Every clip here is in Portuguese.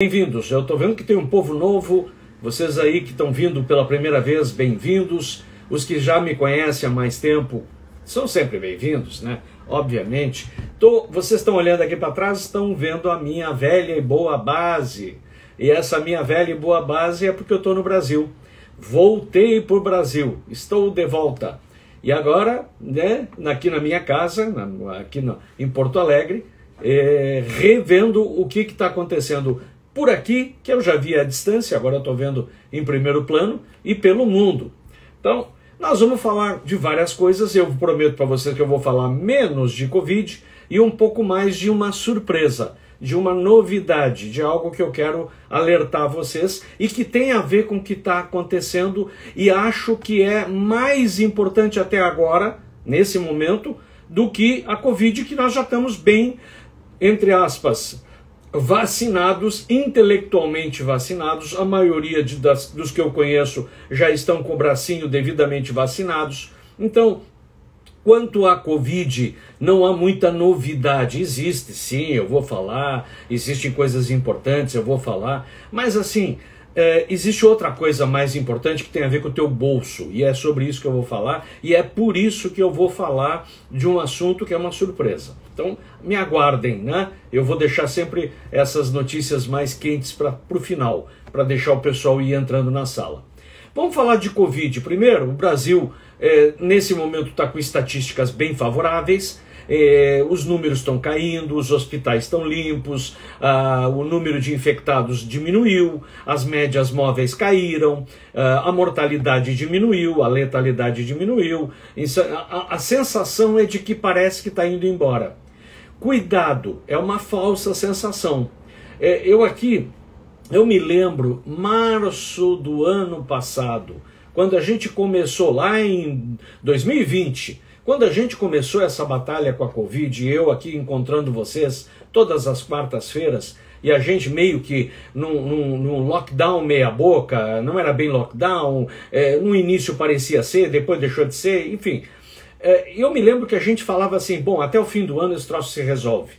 Bem-vindos, eu estou vendo que tem um povo novo, vocês aí que estão vindo pela primeira vez, bem-vindos. Os que já me conhecem há mais tempo são sempre bem-vindos, né? Obviamente. Vocês estão olhando aqui para trás, estão vendo a minha velha e boa base. E essa minha velha e boa base é porque eu estou no Brasil. Voltei para o Brasil, estou de volta. E agora, né, aqui na minha casa, em Porto Alegre, revendo o que está acontecendo por aqui, que eu já vi à distância, agora eu estou vendo em primeiro plano, e pelo mundo. Então, nós vamos falar de várias coisas. Eu prometo para vocês que eu vou falar menos de Covid e um pouco mais de uma surpresa, de uma novidade, de algo que eu quero alertar vocês e que tem a ver com o que está acontecendo, e acho que é mais importante até agora, nesse momento, do que a Covid, que nós já estamos bem, entre aspas, vacinados, intelectualmente vacinados. A maioria dos que eu conheço já estão com o bracinho devidamente vacinados. Então, quanto à Covid, não há muita novidade. Existe, sim, eu vou falar, existem coisas importantes, eu vou falar, mas assim, existe outra coisa mais importante que tem a ver com o teu bolso, e é sobre isso que eu vou falar, e é por isso que eu vou falar de um assunto que é uma surpresa. Então, me aguardem, né? Eu vou deixar sempre essas notícias mais quentes para o final, para deixar o pessoal ir entrando na sala. Vamos falar de Covid. Primeiro, o Brasil, nesse momento, está com estatísticas bem favoráveis. Os números estão caindo, os hospitais estão limpos, o número de infectados diminuiu, as médias móveis caíram, a mortalidade diminuiu, a letalidade diminuiu. A sensação é de que parece que está indo embora. Cuidado, é uma falsa sensação. Eu me lembro, março do ano passado, quando a gente começou lá em 2020, quando a gente começou essa batalha com a Covid, eu aqui encontrando vocês todas as quartas-feiras, e a gente meio que num lockdown meia boca, não era bem lockdown, no início parecia ser, depois deixou de ser, enfim. Eu me lembro que a gente falava assim, bom, até o fim do ano esse troço se resolve.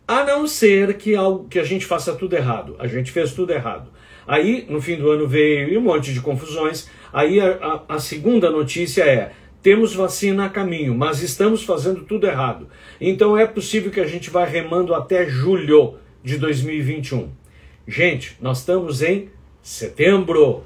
A não ser que a gente faça tudo errado. A gente fez tudo errado. Aí, no fim do ano veio um monte de confusões. Aí a segunda notícia é: temos vacina a caminho, mas estamos fazendo tudo errado. Então é possível que a gente vá remando até julho de 2021. Gente, nós estamos em setembro.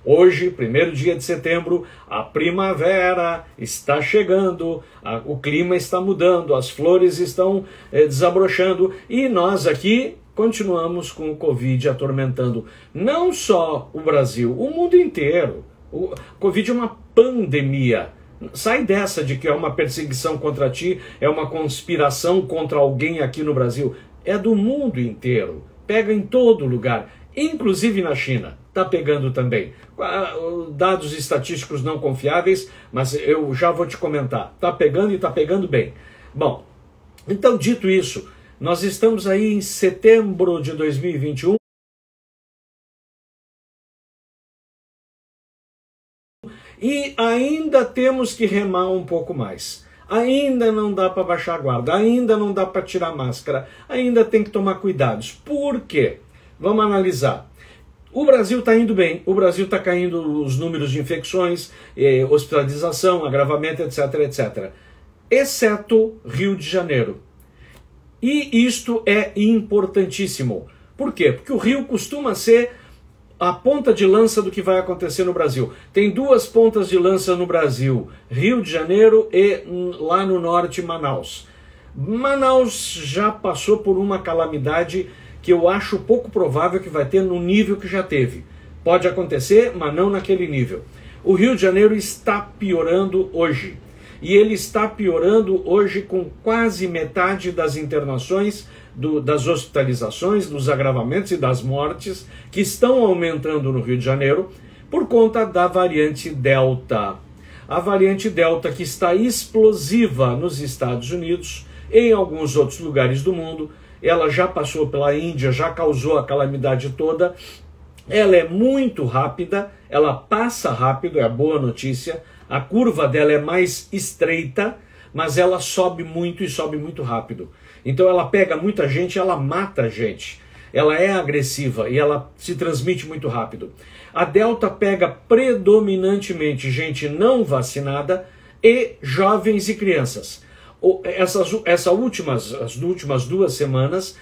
Hoje, 1º dia de setembro, a primavera está chegando, o clima está mudando, as flores estão desabrochando, e nós aqui continuamos com o Covid atormentando não só o Brasil, o mundo inteiro. O Covid é uma pandemia. Sai dessa de que é uma perseguição contra ti, é uma conspiração contra alguém aqui no Brasil. É do mundo inteiro, pega em todo lugar, inclusive na China. Está pegando também. Dados estatísticos não confiáveis, mas eu já vou te comentar. Está pegando e está pegando bem. Bom, então dito isso, nós estamos aí em setembro de 2021. E ainda temos que remar um pouco mais. Ainda não dá para baixar a guarda, ainda não dá para tirar a máscara, ainda tem que tomar cuidados. Por quê? Vamos analisar. O Brasil está indo bem, o Brasil está caindo os números de infecções, hospitalização, agravamento, etc, etc. Exceto Rio de Janeiro. E isto é importantíssimo. Por quê? Porque o Rio costuma ser a ponta de lança do que vai acontecer no Brasil. Tem duas pontas de lança no Brasil, Rio de Janeiro e lá no norte, Manaus. Manaus já passou por uma calamidade que eu acho pouco provável que vai ter no nível que já teve. Pode acontecer, mas não naquele nível. O Rio de Janeiro está piorando hoje. E ele está piorando hoje com quase metade das internações, das hospitalizações, dos agravamentos e das mortes, que estão aumentando no Rio de Janeiro por conta da variante Delta. A variante Delta, que está explosiva nos Estados Unidos, em alguns outros lugares do mundo. Ela já passou pela Índia, já causou a calamidade toda. Ela é muito rápida, ela passa rápido, é a boa notícia. A curva dela é mais estreita, mas ela sobe muito e sobe muito rápido. Então ela pega muita gente, ela mata a gente. ela é agressiva e ela se transmite muito rápido. A Delta pega predominantemente gente não vacinada e jovens e crianças. As últimas 2 semanas,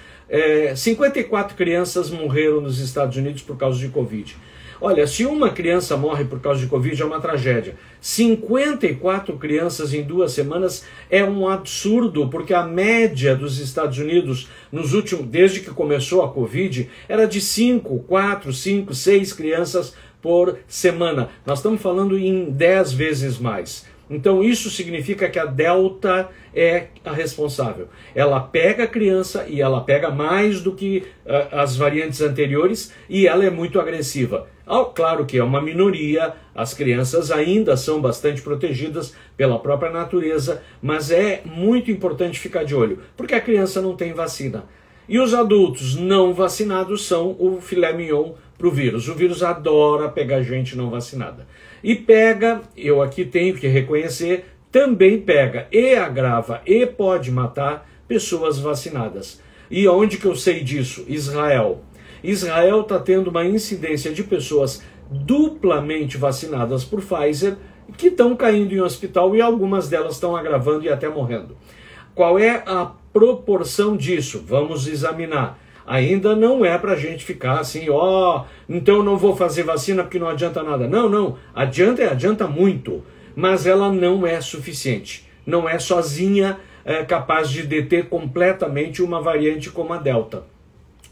54 crianças morreram nos Estados Unidos por causa de Covid. Olha, se uma criança morre por causa de Covid é uma tragédia. 54 crianças em 2 semanas é um absurdo, porque a média dos Estados Unidos, desde que começou a Covid, era de 4, 5, 6 crianças por semana. Nós estamos falando em 10 vezes mais. Então isso significa que a Delta é a responsável. Ela pega a criança e ela pega mais do que as variantes anteriores e ela é muito agressiva. Claro que é uma minoria, as crianças ainda são bastante protegidas pela própria natureza, mas é muito importante ficar de olho, porque a criança não tem vacina. E os adultos não vacinados são o filé mignon para o vírus. O vírus adora pegar gente não vacinada. E pega, eu aqui tenho que reconhecer, também pega e agrava e pode matar pessoas vacinadas. E onde que eu sei disso? Israel. Israel está tendo uma incidência de pessoas duplamente vacinadas por Pfizer que estão caindo em hospital e algumas delas estão agravando e até morrendo. Qual é a proporção disso? Vamos examinar. Ainda não é para a gente ficar assim, então eu não vou fazer vacina porque não adianta nada. Não, adianta muito, mas ela não é suficiente. Não é sozinha capaz de deter completamente uma variante como a Delta.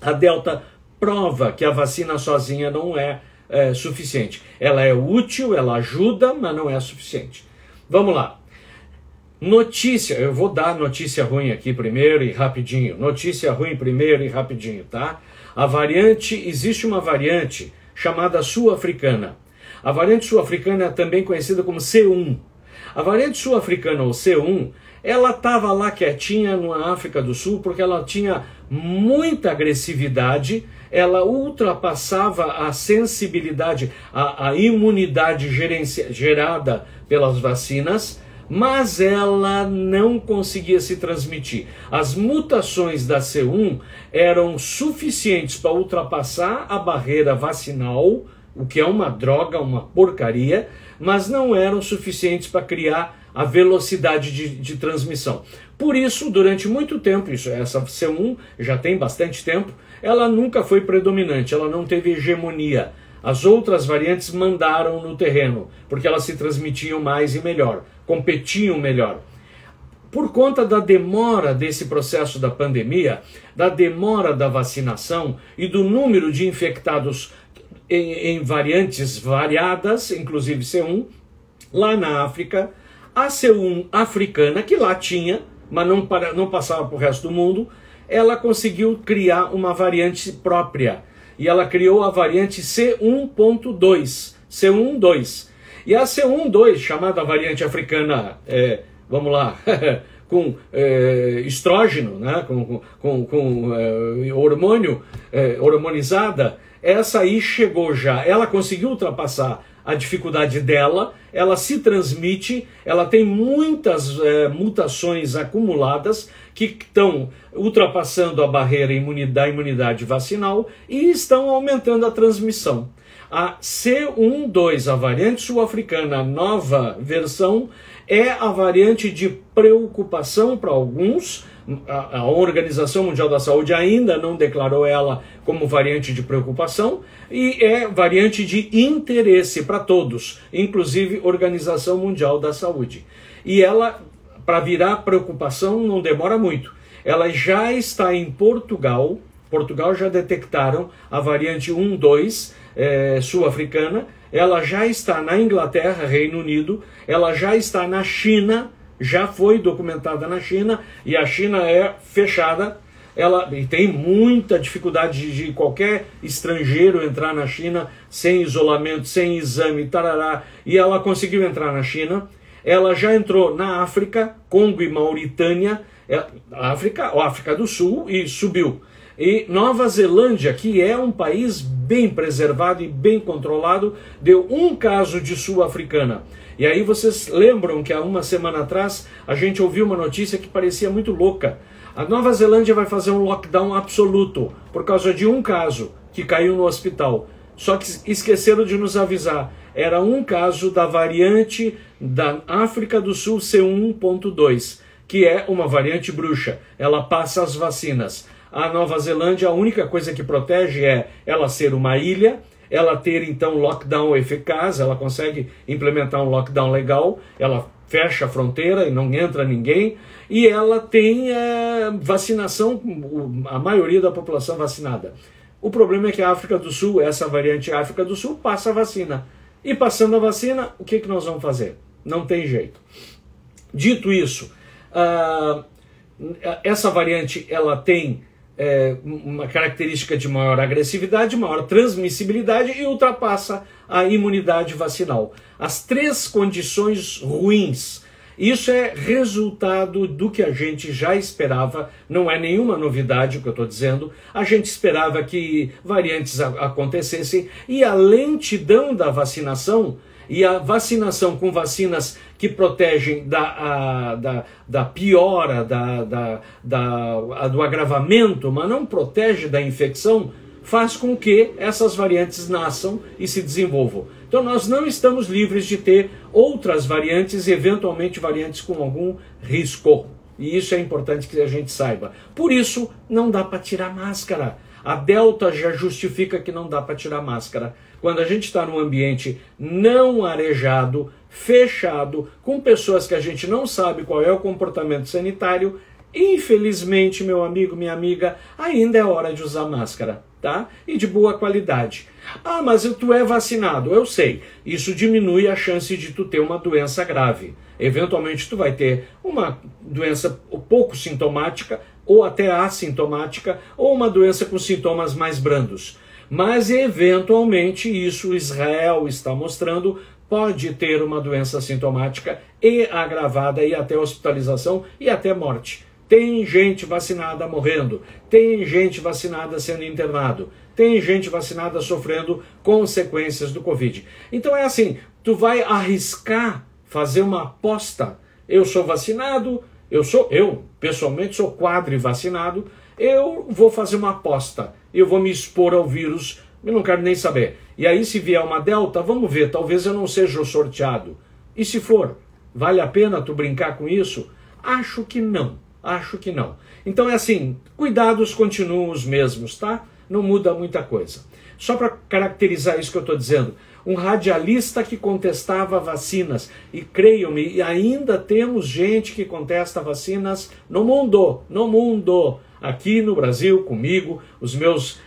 A Delta prova que a vacina sozinha não é suficiente. Ela é útil, ela ajuda, mas não é suficiente. Vamos lá. Notícia, eu vou dar notícia ruim aqui primeiro e rapidinho. Notícia ruim primeiro e rapidinho, tá? Existe uma variante chamada sul-africana. A variante sul-africana é também conhecida como C1. A variante sul-africana, ou C1, ela estava lá quietinha na África do Sul porque ela tinha muita agressividade, ela ultrapassava a sensibilidade, a imunidade gerada pelas vacinas, mas ela não conseguia se transmitir. As mutações da C1 eram suficientes para ultrapassar a barreira vacinal, o que é uma droga, uma porcaria, mas não eram suficientes para criar a velocidade de transmissão. Por isso, durante muito tempo, essa C1 já tem bastante tempo, ela nunca foi predominante, ela não teve hegemonia. As outras variantes mandaram no terreno, porque elas se transmitiam mais e melhor, competiam melhor. Por conta da demora desse processo da pandemia, da demora da vacinação e do número de infectados em variantes variadas, inclusive C1, lá na África, a C1 africana, que lá tinha, mas não passava para o resto do mundo, ela conseguiu criar uma variante própria. E ela criou a variante C1.2, C1.2. E a C1.2, chamada variante africana, vamos lá, com estrógeno, né, com hormônio, hormonizada, essa aí chegou já, ela conseguiu ultrapassar a dificuldade dela, ela se transmite, ela tem muitas mutações acumuladas que estão ultrapassando a barreira da imunidade vacinal e estão aumentando a transmissão. A C1.2, a variante sul-africana, a nova versão, é a variante de preocupação para alguns. A Organização Mundial da Saúde ainda não declarou ela como variante de preocupação e é variante de interesse para todos, inclusive Organização Mundial da Saúde. E ela, para virar preocupação, não demora muito. Ela já está em Portugal. Portugal já detectaram a variante 1.2 sul-africana. Ela já está na Inglaterra, Reino Unido. Ela já está na China. Já foi documentada na China, e a China é fechada, e tem muita dificuldade de qualquer estrangeiro entrar na China sem isolamento, sem exame, tarará, e ela conseguiu entrar na China. Ela já entrou na África, Congo e Mauritânia, África do Sul, e subiu. E Nova Zelândia, que é um país bem preservado e bem controlado, deu um caso de sul-africana. E aí vocês lembram que há uma semana atrás a gente ouviu uma notícia que parecia muito louca. A Nova Zelândia vai fazer um lockdown absoluto por causa de um caso que caiu no hospital. Só que esqueceram de nos avisar. Era um caso da variante da África do Sul C1.2, que é uma variante bruxa. Ela passa as vacinas. A Nova Zelândia, a única coisa que protege é ela ser uma ilha, ela ter então lockdown eficaz, ela consegue implementar um lockdown legal, ela fecha a fronteira e não entra ninguém, e ela tem vacinação, a maioria da população vacinada. O problema é que a África do Sul, essa variante África do Sul, passa a vacina. E passando a vacina, o que nós vamos fazer? Não tem jeito. Dito isso, essa variante ela tem uma característica de maior agressividade, maior transmissibilidade e ultrapassa a imunidade vacinal. As três condições ruins. Isso é resultado do que a gente já esperava, não é nenhuma novidade o que eu estou dizendo, a gente esperava que variantes acontecessem e a lentidão da vacinação e a vacinação com vacinas que protegem da piora, do agravamento, mas não protege da infecção, faz com que essas variantes nasçam e se desenvolvam. Então nós não estamos livres de ter outras variantes, eventualmente variantes com algum risco. E isso é importante que a gente saiba. Por isso, não dá para tirar máscara. A Delta já justifica que não dá para tirar máscara. Quando a gente está num ambiente não arejado, fechado, com pessoas que a gente não sabe qual é o comportamento sanitário, infelizmente, meu amigo, minha amiga, ainda é hora de usar máscara, tá? E de boa qualidade. Ah, mas tu é vacinado. Eu sei, isso diminui a chance de tu ter uma doença grave. Eventualmente tu vai ter uma doença pouco sintomática, ou até assintomática, ou uma doença com sintomas mais brandos. Mas eventualmente isso Israel está mostrando, pode ter uma doença sintomática e agravada e até hospitalização e até morte. Tem gente vacinada morrendo, tem gente vacinada sendo internado, tem gente vacinada sofrendo consequências do Covid. Então é assim, tu vai arriscar fazer uma aposta. Eu sou vacinado, eu pessoalmente sou quadrivacinado, eu vou fazer uma aposta, eu vou me expor ao vírus, eu não quero nem saber. E aí se vier uma Delta, vamos ver, talvez eu não seja o sorteado. E se for, vale a pena tu brincar com isso? Acho que não. Acho que não. Então é assim, cuidados continuam os mesmos, tá? Não muda muita coisa. Só para caracterizar isso que eu estou dizendo, um radialista que contestava vacinas, e creiam-me, ainda temos gente que contesta vacinas no mundo, aqui no Brasil, comigo, os meus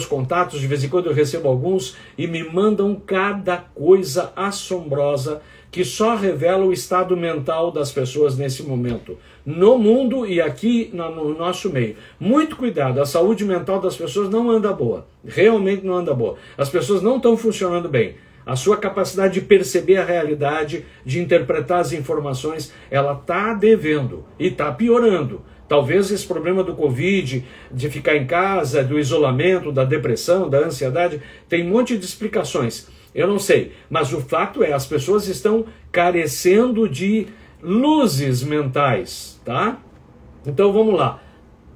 contatos, de vez em quando eu recebo alguns, e me mandam cada coisa assombrosa, que só revela o estado mental das pessoas nesse momento, no mundo e aqui no nosso meio. Muito cuidado, a saúde mental das pessoas não anda boa, realmente não anda boa. As pessoas não estão funcionando bem. A sua capacidade de perceber a realidade, de interpretar as informações, ela está devendo e está piorando. Talvez esse problema do Covid, de ficar em casa, do isolamento, da depressão, da ansiedade, tem um monte de explicações. Eu não sei, mas o fato é, as pessoas estão carecendo de luzes mentais, tá? Então vamos lá.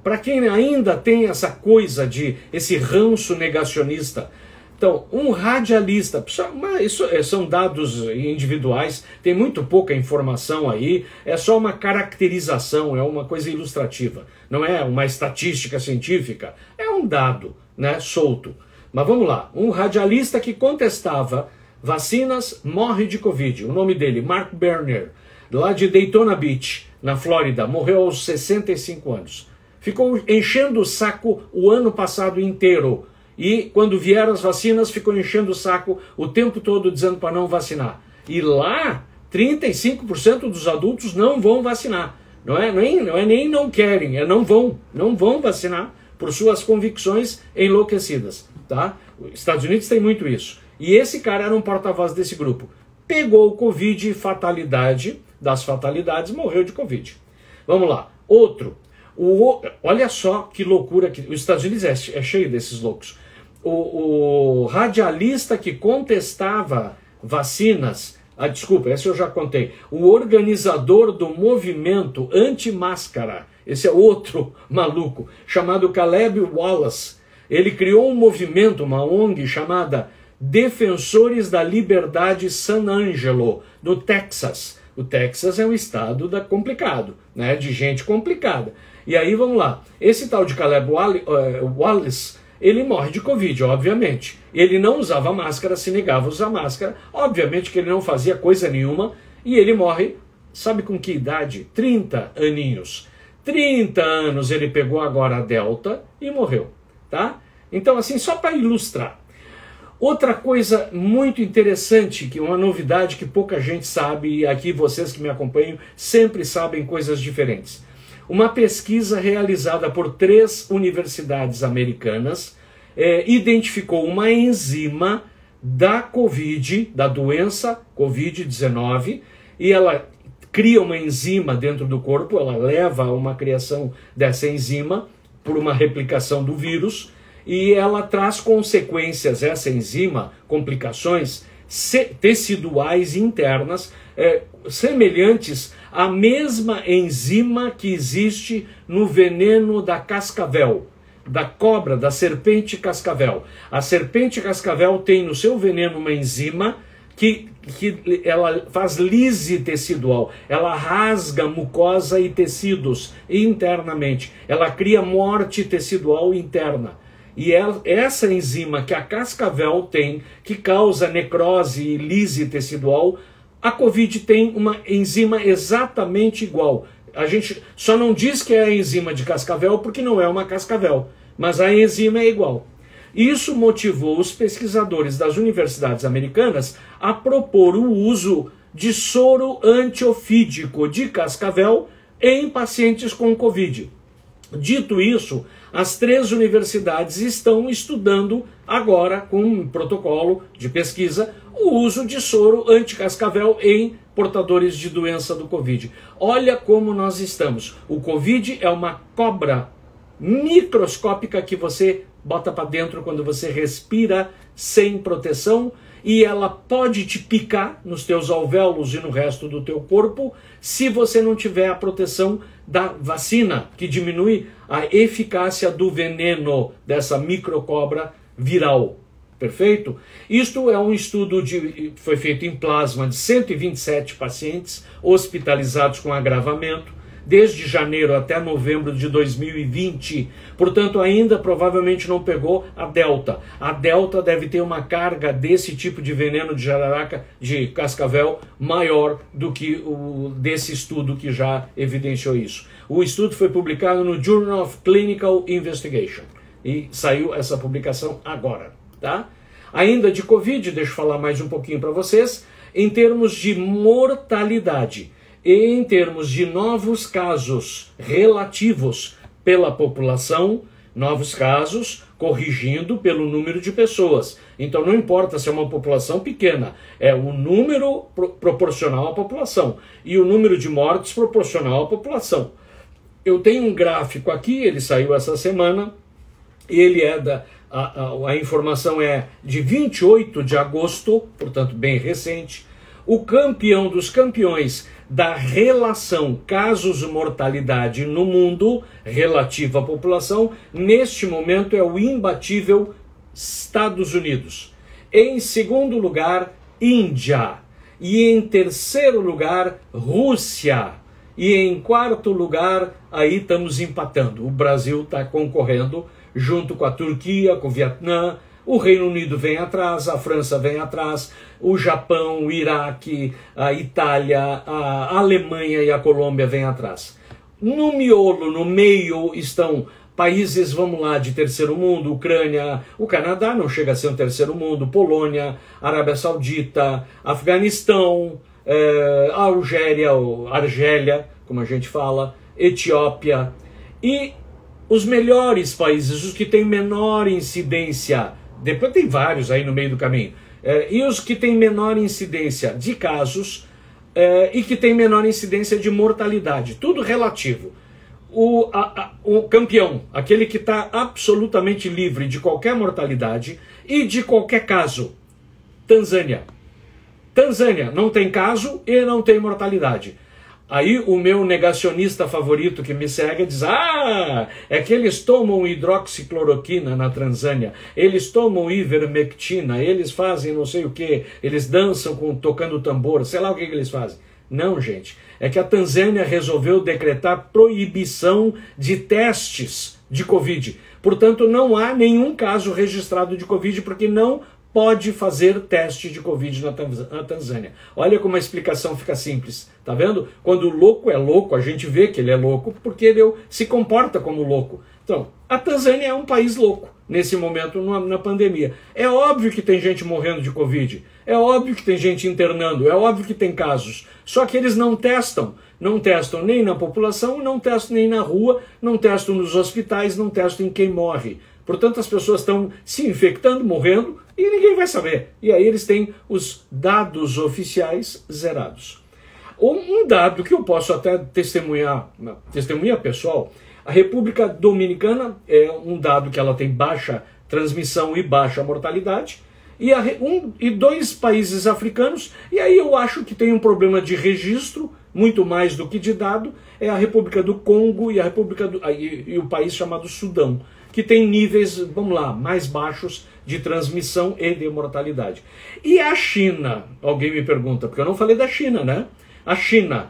Para quem ainda tem essa coisa esse ranço negacionista, então, um radialista, isso são dados individuais, tem muito pouca informação aí, é só uma caracterização, é uma coisa ilustrativa, não é uma estatística científica, é um dado, né, solto. Mas vamos lá, um radialista que contestava vacinas morre de Covid, o nome dele, Mark Berner, lá de Daytona Beach, na Flórida, morreu aos 65 anos. Ficou enchendo o saco o ano passado inteiro. E quando vieram as vacinas, ficou enchendo o saco o tempo todo dizendo para não vacinar. E lá, 35% dos adultos não vão vacinar. Não é nem não querem, é não vão vacinar por suas convicções enlouquecidas. Tá? Os Estados Unidos tem muito isso. E esse cara era um porta-voz desse grupo. Pegou o Covid, fatalidade das fatalidades, morreu de Covid. Vamos lá. Outro. Olha só que loucura que os Estados Unidos é cheio desses loucos. O radialista que contestava vacinas desculpa, esse eu já contei. O organizador do movimento anti-máscara, esse é outro maluco, chamado Caleb Wallace. Ele criou um movimento, uma ONG chamada Defensores da Liberdade San Angelo, no Texas. O Texas é um estado complicado, né, de gente complicada. E aí, vamos lá, esse tal de Caleb Wallace, ele morre de Covid, obviamente. Ele não usava máscara, se negava a usar máscara, obviamente que ele não fazia coisa nenhuma, e ele morre, sabe com que idade? 30 aninhos. 30 anos ele pegou agora a Delta e morreu, tá? Então, assim, só para ilustrar. Outra coisa muito interessante, que uma novidade que pouca gente sabe, e aqui vocês que me acompanham sempre sabem coisas diferentes. Uma pesquisa realizada por 3 universidades americanas identificou uma enzima da Covid, da doença Covid-19, e ela cria uma enzima dentro do corpo, ela leva a uma criação dessa enzima por uma replicação do vírus, e ela traz consequências, essa enzima, complicações teciduais internas, semelhantes à mesma enzima que existe no veneno da cascavel, da cobra, da serpente cascavel. A serpente cascavel tem no seu veneno uma enzima que ela faz lise tecidual, ela rasga mucosa e tecidos internamente, ela cria morte tecidual interna. E essa enzima que a cascavel tem, que causa necrose e lise tecidual, a Covid tem uma enzima exatamente igual. A gente só não diz que é a enzima de cascavel porque não é uma cascavel, mas a enzima é igual. Isso motivou os pesquisadores das universidades americanas a propor o uso de soro antiofídico de cascavel em pacientes com Covid. Dito isso, as 3 universidades estão estudando agora, com um protocolo de pesquisa, o uso de soro anticascavel em portadores de doença do Covid. Olha como nós estamos. O Covid é uma cobra microscópica que você bota para dentro quando você respira sem proteção, e ela pode te picar nos teus alvéolos e no resto do teu corpo se você não tiver a proteção da vacina, que diminui a eficácia do veneno dessa microcobra viral. Perfeito? Isto é um estudo que foi feito em plasma de 127 pacientes hospitalizados com agravamento, desde janeiro até novembro de 2020. Portanto, ainda provavelmente não pegou a Delta. A Delta deve ter uma carga desse tipo de veneno de jararaca, de cascavel, maior do que o desse estudo que já evidenciou isso. O estudo foi publicado no Journal of Clinical Investigation e saiu essa publicação agora, tá? Ainda de Covid, deixa eu falar mais um pouquinho para vocês, em termos de mortalidade. E em termos de novos casos relativos pela população, novos casos corrigindo pelo número de pessoas. Então não importa se é uma população pequena, é o número proporcional à população e o número de mortes proporcional à população. Eu tenho um gráfico aqui, ele saiu essa semana, e ele é a informação é de 28 de agosto, portanto bem recente. O campeão dos campeões da relação casos-mortalidade no mundo relativo à população, neste momento é o imbatível Estados Unidos. Em segundo lugar, Índia. E em terceiro lugar, Rússia. E em quarto lugar, aí estamos empatando. O Brasil está concorrendo junto com a Turquia, com o Vietnã. O Reino Unido vem atrás, a França vem atrás, o Japão, o Iraque, a Itália, a Alemanha e a Colômbia vêm atrás. No miolo, no meio, estão países, vamos lá, de terceiro mundo, Ucrânia, o Canadá não chega a ser um terceiro mundo, Polônia, Arábia Saudita, Afeganistão, Argélia, como a gente fala, Etiópia. E os melhores países, os que têm menor incidência, depois tem vários aí no meio do caminho, e os que têm menor incidência de casos e que têm menor incidência de mortalidade, tudo relativo. O campeão, aquele que está absolutamente livre de qualquer mortalidade e de qualquer caso, Tanzânia. Tanzânia, não tem caso e não tem mortalidade. Aí o meu negacionista favorito que me segue diz, é que eles tomam hidroxicloroquina na Tanzânia, eles tomam ivermectina, eles fazem não sei o que, eles dançam tocando tambor, sei lá o que eles fazem. Não, gente, é que a Tanzânia resolveu decretar proibição de testes de Covid. Portanto, não há nenhum caso registrado de Covid, porque não pode fazer teste de Covid na Tanzânia. Olha como a explicação fica simples, tá vendo? Quando o louco é louco, a gente vê que ele é louco porque ele se comporta como louco. Então, a Tanzânia é um país louco nesse momento na pandemia. É óbvio que tem gente morrendo de Covid, é óbvio que tem gente internando, é óbvio que tem casos, só que eles não testam nem na população, não testam nem na rua, não testam nos hospitais, não testam em quem morre. Portanto, as pessoas estão se infectando, morrendo, e ninguém vai saber. E aí eles têm os dados oficiais zerados. Um dado que eu posso até testemunha pessoal, a República Dominicana é um dado que ela tem baixa transmissão e baixa mortalidade, e 2 países africanos, e aí eu acho que tem um problema de registro, muito mais do que de dado, é a República do Congo e e o país chamado Sudão, que tem níveis, vamos lá, mais baixos de transmissão e de mortalidade. E a China? Alguém me pergunta, porque eu não falei da China, né? A China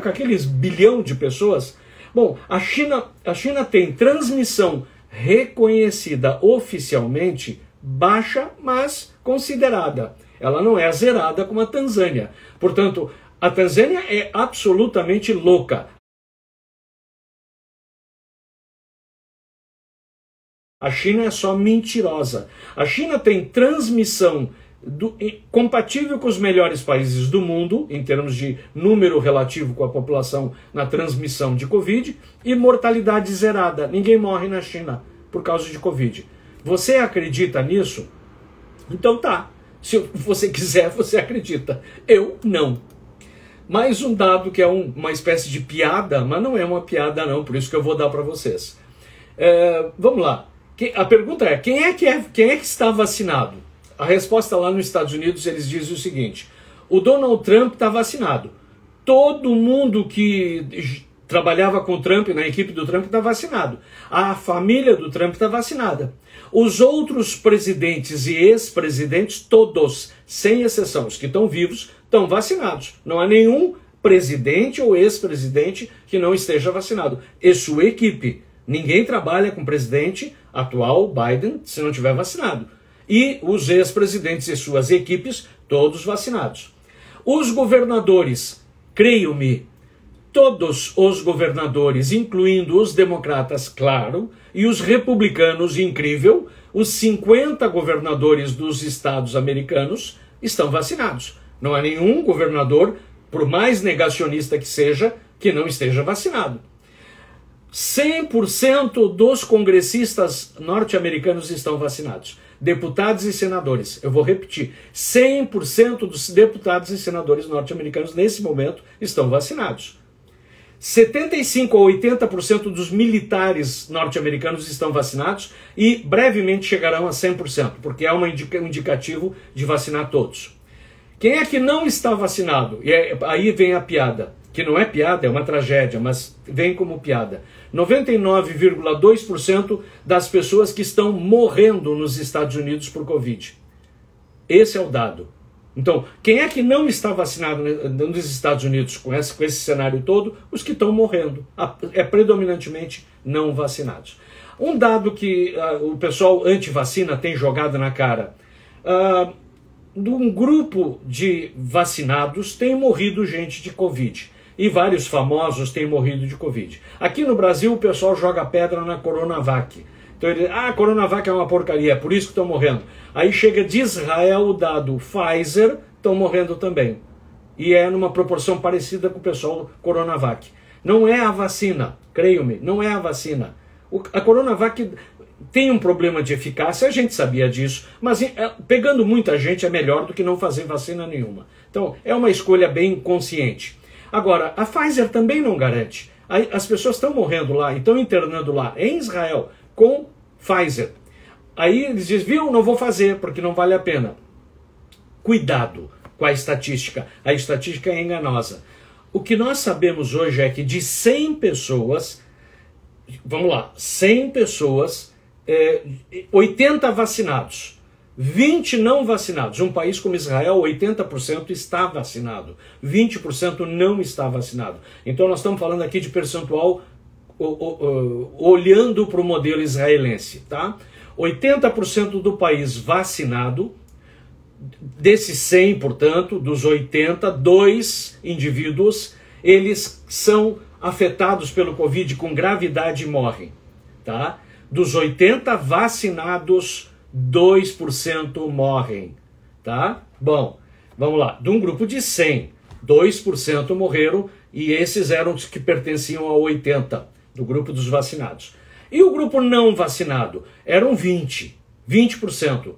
com aqueles bilhão de pessoas. Bom, a China tem transmissão reconhecida oficialmente baixa, mas considerada. Ela não é zerada como a Tanzânia. Portanto, a Tanzânia é absolutamente louca. A China é só mentirosa. A China tem transmissão compatível com os melhores países do mundo, em termos de número relativo com a população na transmissão de Covid, e mortalidade zerada. Ninguém morre na China por causa de Covid. Você acredita nisso? Então tá. Se você quiser, você acredita. Eu não. Mais um dado que é uma espécie de piada, mas não é uma piada não, por isso que eu vou dar para vocês. Vamos lá. A pergunta é, quem é que está vacinado? A resposta lá nos Estados Unidos, eles dizem o seguinte, o Donald Trump está vacinado. Todo mundo que trabalhava com o Trump, na equipe do Trump, está vacinado. A família do Trump está vacinada. Os outros presidentes e ex-presidentes, todos, sem exceção, os que estão vivos, estão vacinados. Não há nenhum presidente ou ex-presidente que não esteja vacinado. E sua equipe. Ninguém trabalha com o presidente atual, Biden, se não tiver vacinado. E os ex-presidentes e suas equipes, todos vacinados. Os governadores, creio-me, todos os governadores, incluindo os democratas, claro, e os republicanos, incrível, os 50 governadores dos estados americanos estão vacinados. Não há nenhum governador, por mais negacionista que seja, que não esteja vacinado. 100% dos congressistas norte-americanos estão vacinados. Deputados e senadores. Eu vou repetir. 100% dos deputados e senadores norte-americanos nesse momento estão vacinados. 75% a 80% dos militares norte-americanos estão vacinados e brevemente chegarão a 100%, porque é um indicativo de vacinar todos. Quem é que não está vacinado? E aí vem a piada, que não é piada, é uma tragédia, mas vem como piada. 99,2% das pessoas que estão morrendo nos Estados Unidos por Covid. Esse é o dado. Então, quem é que não está vacinado nos Estados Unidos com esse cenário todo? Os que estão morrendo. É predominantemente não vacinados. Um dado que o pessoal anti-vacina tem jogado na cara. De um grupo de vacinados tem morrido gente de Covid. E vários famosos têm morrido de Covid. Aqui no Brasil o pessoal joga pedra na Coronavac. Então ele diz, a Coronavac é uma porcaria, é por isso que estão morrendo. Aí chega de Israel o dado Pfizer, estão morrendo também. E é numa proporção parecida com o pessoal Coronavac. Não é a vacina, creio-me, não é a vacina. A Coronavac tem um problema de eficácia, a gente sabia disso, mas pegando muita gente é melhor do que não fazer vacina nenhuma. Então é uma escolha bem consciente. Agora, a Pfizer também não garante. As pessoas estão morrendo lá, estão internando lá, em Israel, com Pfizer. Aí eles dizem, viu, não vou fazer, porque não vale a pena. Cuidado, com a estatística. A estatística é enganosa. O que nós sabemos hoje é que de 100 pessoas, vamos lá, 100 pessoas, 80 vacinados, 20 não vacinados. Um país como Israel, 80% está vacinado, 20% não está vacinado. Então nós estamos falando aqui de percentual olhando para o modelo israelense, tá? 80% do país vacinado, desses 100, portanto, dos 80, 2 indivíduos, eles são afetados pelo Covid com gravidade e morrem, tá? Dos 80 vacinados, 2% morrem, tá? Bom, vamos lá. De um grupo de 100, 2% morreram e esses eram os que pertenciam a 80, do grupo dos vacinados. E o grupo não vacinado? Eram 20%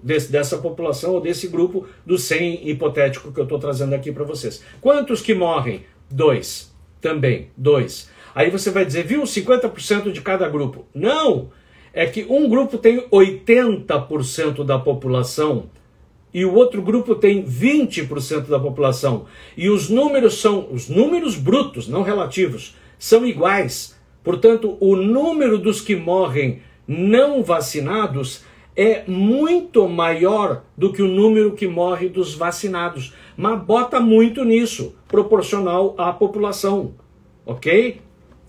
dessa população ou desse grupo dos 100 hipotético que eu estou trazendo aqui para vocês. Quantos que morrem? 2. Também, 2. Aí você vai dizer, viu, 50% de cada grupo. Não! É que um grupo tem 80% da população e o outro grupo tem 20% da população. E os números são, os números brutos, não relativos, são iguais. Portanto, o número dos que morrem não vacinados é muito maior do que o número que morre dos vacinados. Mas bota muito nisso, proporcional à população. Ok?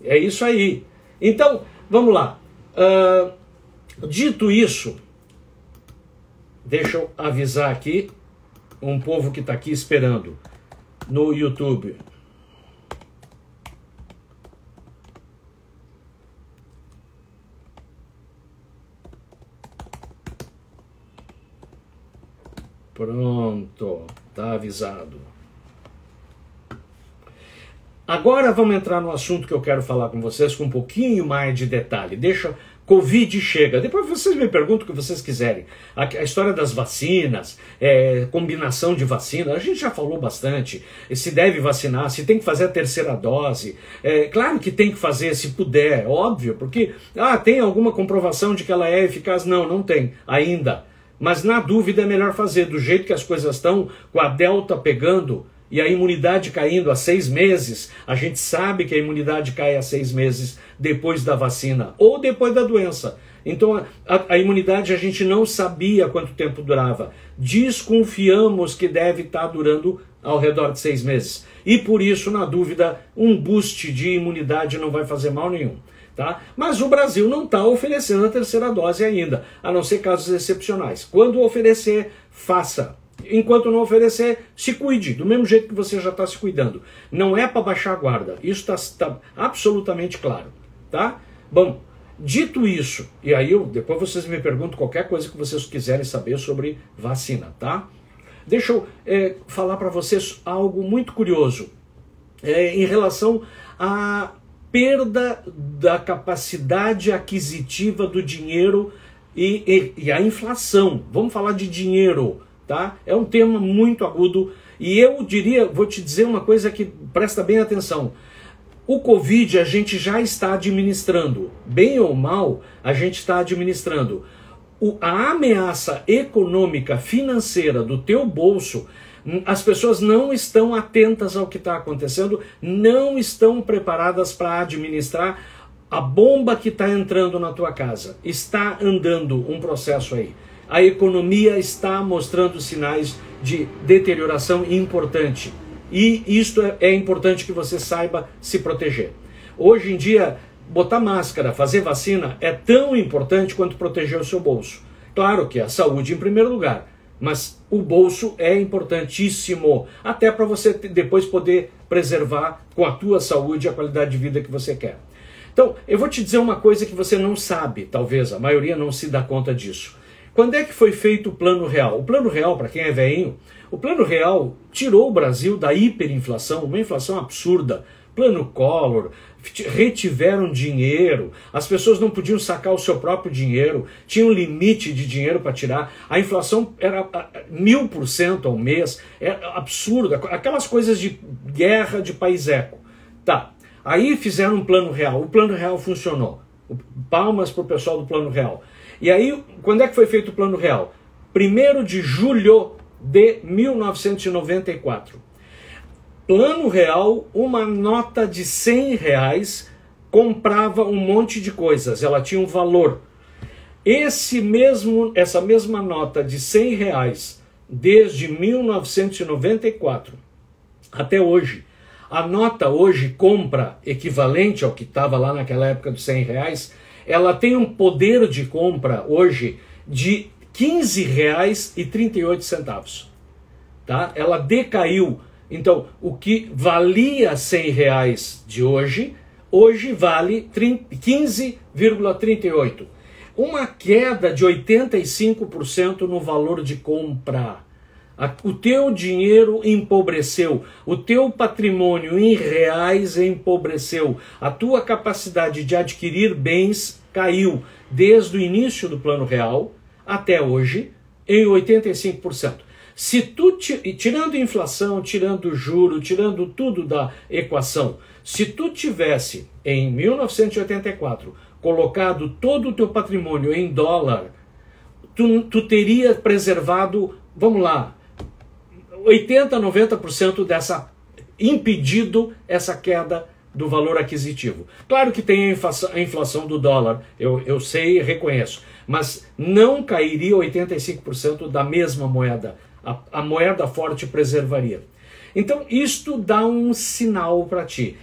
É isso aí. Então, vamos lá. Dito isso, deixa eu avisar aqui um povo que está aqui esperando no YouTube. Pronto, tá avisado. Agora vamos entrar no assunto que eu quero falar com vocês com um pouquinho mais de detalhe. Deixa, Covid chega. Depois vocês me perguntam o que vocês quiserem. A história das vacinas, combinação de vacina, a gente já falou bastante. Se deve vacinar, se tem que fazer a terceira dose. Claro que tem que fazer, se puder, óbvio, porque tem alguma comprovação de que ela é eficaz? Não, não tem ainda. Mas na dúvida é melhor fazer, do jeito que as coisas estão, com a Delta pegando e a imunidade caindo a 6 meses, a gente sabe que a imunidade cai a 6 meses depois da vacina ou depois da doença. Então a imunidade a gente não sabia quanto tempo durava. Desconfiamos que deve estar durando ao redor de 6 meses. E por isso, na dúvida, um boost de imunidade não vai fazer mal nenhum. Tá? Mas o Brasil não está oferecendo a terceira dose ainda, a não ser casos excepcionais. Quando oferecer, faça. Enquanto não oferecer, se cuide, do mesmo jeito que você já está se cuidando. Não é para baixar a guarda, isso está absolutamente claro. Tá? Bom, dito isso, e aí depois vocês me perguntam qualquer coisa que vocês quiserem saber sobre vacina. Tá? Deixa eu falar para vocês algo muito curioso em relação a perda da capacidade aquisitiva do dinheiro e a inflação. Vamos falar de dinheiro, tá? É um tema muito agudo e eu diria, vou te dizer uma coisa que presta bem atenção. O Covid a gente já está administrando, bem ou mal, a gente está administrando. A ameaça econômica, financeira do teu bolso, as pessoas não estão atentas ao que está acontecendo, não estão preparadas para administrar a bomba que está entrando na tua casa. Está andando um processo aí. A economia está mostrando sinais de deterioração importante. E isto é importante que você saiba se proteger. Hoje em dia, botar máscara, fazer vacina é tão importante quanto proteger o seu bolso. Claro que a saúde em primeiro lugar. Mas o bolso é importantíssimo, até para você depois poder preservar com a tua saúde a qualidade de vida que você quer. Então, eu vou te dizer uma coisa que você não sabe, talvez a maioria não se dá conta disso. Quando é que foi feito o Plano Real? O Plano Real, para quem é velhinho, o Plano Real tirou o Brasil da hiperinflação, uma inflação absurda. Plano Collor, retiveram dinheiro, as pessoas não podiam sacar o seu próprio dinheiro, tinha um limite de dinheiro para tirar, a inflação era 1000% ao mês, é absurdo, aquelas coisas de guerra de país-eco. Tá, aí fizeram um Plano Real, o Plano Real funcionou, palmas para o pessoal do Plano Real. E aí, quando é que foi feito o Plano Real? 1º de julho de 1994. Plano Real, uma nota de R$100 comprava um monte de coisas, ela tinha um valor. Essa mesma nota de R$100, desde 1994 até hoje, a nota hoje compra, equivalente ao que estava lá naquela época dos R$100, ela tem um poder de compra hoje de R$15,38. Tá? Ela decaiu. Então, o que valia R$100 de hoje, hoje vale 15,38. Uma queda de 85% no valor de compra. O teu dinheiro empobreceu, o teu patrimônio em reais empobreceu, a tua capacidade de adquirir bens caiu desde o início do Plano Real até hoje em 85%. Se tu, tirando inflação, tirando juro, tirando tudo da equação, se tu tivesse em 1984 colocado todo o teu patrimônio em dólar, tu teria preservado, vamos lá, 80%, 90% impedido essa queda do valor aquisitivo. Claro que tem a inflação do dólar, eu sei e reconheço, mas não cairia 85% da mesma moeda. A moeda forte preservaria. Então isto dá um sinal para ti.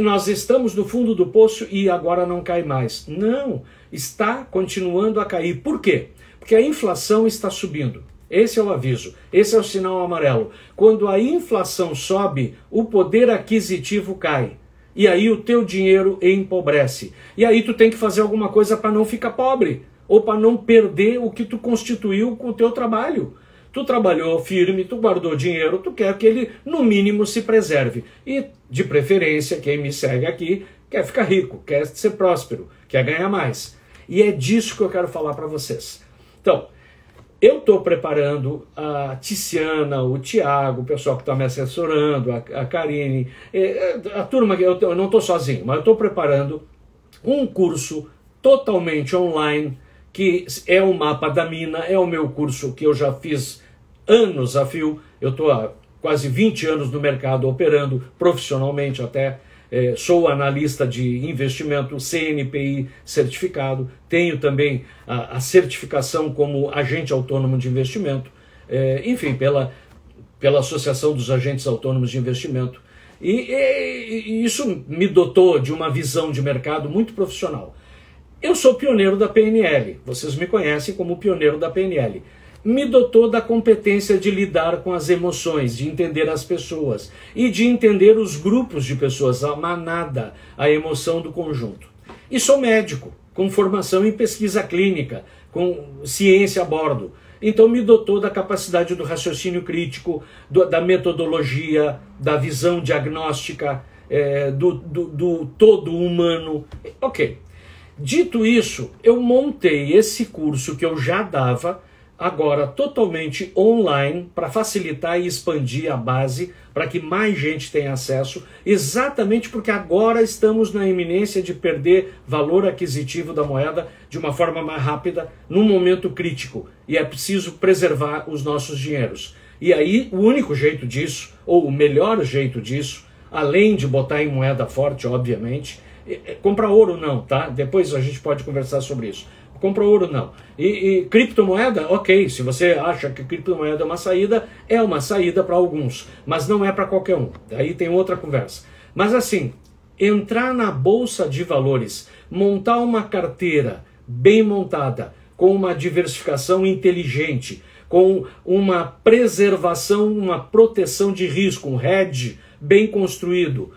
Nós estamos no fundo do poço e agora não cai mais. Não, está continuando a cair. Por quê? Porque a inflação está subindo. Esse é o aviso, esse é o sinal amarelo. Quando a inflação sobe, o poder aquisitivo cai. E aí o teu dinheiro empobrece. E aí tu tem que fazer alguma coisa para não ficar pobre. Ou para não perder o que tu constituiu com o teu trabalho. Tu trabalhou firme, tu guardou dinheiro, tu quer que ele, no mínimo, se preserve. E, de preferência, quem me segue aqui quer ficar rico, quer ser próspero, quer ganhar mais. E é disso que eu quero falar para vocês. Então, eu estou preparando a Tiziana, o Tiago, o pessoal que está me assessorando, a Karine, a turma, eu não estou sozinho, mas eu estou preparando um curso totalmente online, que é o Mapa da Mina, é o meu curso que eu já fiz anos a fio, eu estou há quase 20 anos no mercado operando profissionalmente até, sou analista de investimento CNPI certificado, tenho também a certificação como agente autônomo de investimento, enfim, pela Associação dos Agentes Autônomos de Investimento, e isso me dotou de uma visão de mercado muito profissional. Eu sou pioneiro da PNL, vocês me conhecem como pioneiro da PNL. Me dotou da competência de lidar com as emoções, de entender as pessoas e de entender os grupos de pessoas, a manada, a emoção do conjunto. E sou médico, com formação em pesquisa clínica, com ciência a bordo. Então me dotou da capacidade do raciocínio crítico, da metodologia, da visão diagnóstica, do todo humano. Ok. Dito isso, eu montei esse curso que eu já dava, agora totalmente online, para facilitar e expandir a base, para que mais gente tenha acesso, exatamente porque agora estamos na iminência de perder valor aquisitivo da moeda de uma forma mais rápida, num momento crítico, e é preciso preservar os nossos dinheiros. E aí o único jeito disso, ou o melhor jeito disso, além de botar em moeda forte, obviamente, comprar ouro não, tá? Depois a gente pode conversar sobre isso. Compra ouro não. E criptomoeda, ok, se você acha que criptomoeda é uma saída para alguns, mas não é para qualquer um. Daí tem outra conversa. Mas assim, entrar na bolsa de valores, montar uma carteira bem montada, com uma diversificação inteligente, com uma preservação, uma proteção de risco, um hedge bem construído,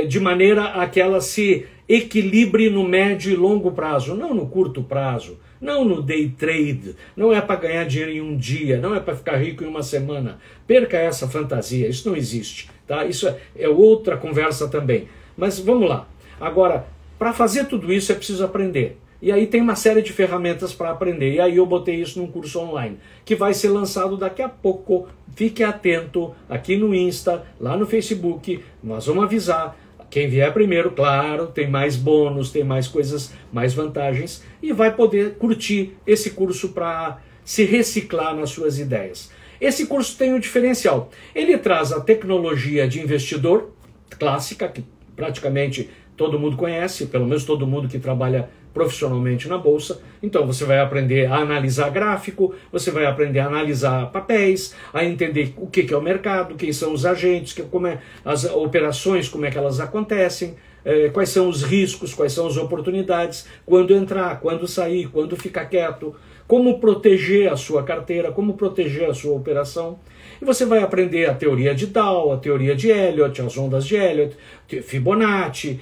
de maneira a que ela se equilibre no médio e longo prazo, não no curto prazo, não no day trade, não é para ganhar dinheiro em um dia, não é para ficar rico em uma semana. Perca essa fantasia, isso não existe, tá? Isso é outra conversa também. Mas vamos lá. Agora, para fazer tudo isso é preciso aprender. E aí tem uma série de ferramentas para aprender. E aí eu botei isso num curso online, que vai ser lançado daqui a pouco. Fique atento aqui no Insta, lá no Facebook, nós vamos avisar. Quem vier primeiro, claro, tem mais bônus, tem mais coisas, mais vantagens, e vai poder curtir esse curso para se reciclar nas suas ideias. Esse curso tem um diferencial. Ele traz a tecnologia de investidor clássica, que praticamente todo mundo conhece, pelo menos todo mundo que trabalha profissionalmente na bolsa. Então você vai aprender a analisar gráfico, você vai aprender a analisar papéis, a entender o que é o mercado, quem são os agentes, como é as operações, como é que elas acontecem, quais são os riscos, quais são as oportunidades, quando entrar, quando sair, quando ficar quieto, como proteger a sua carteira, como proteger a sua operação. E você vai aprender a teoria de Dow, a teoria de Elliott, as ondas de Elliott, Fibonacci,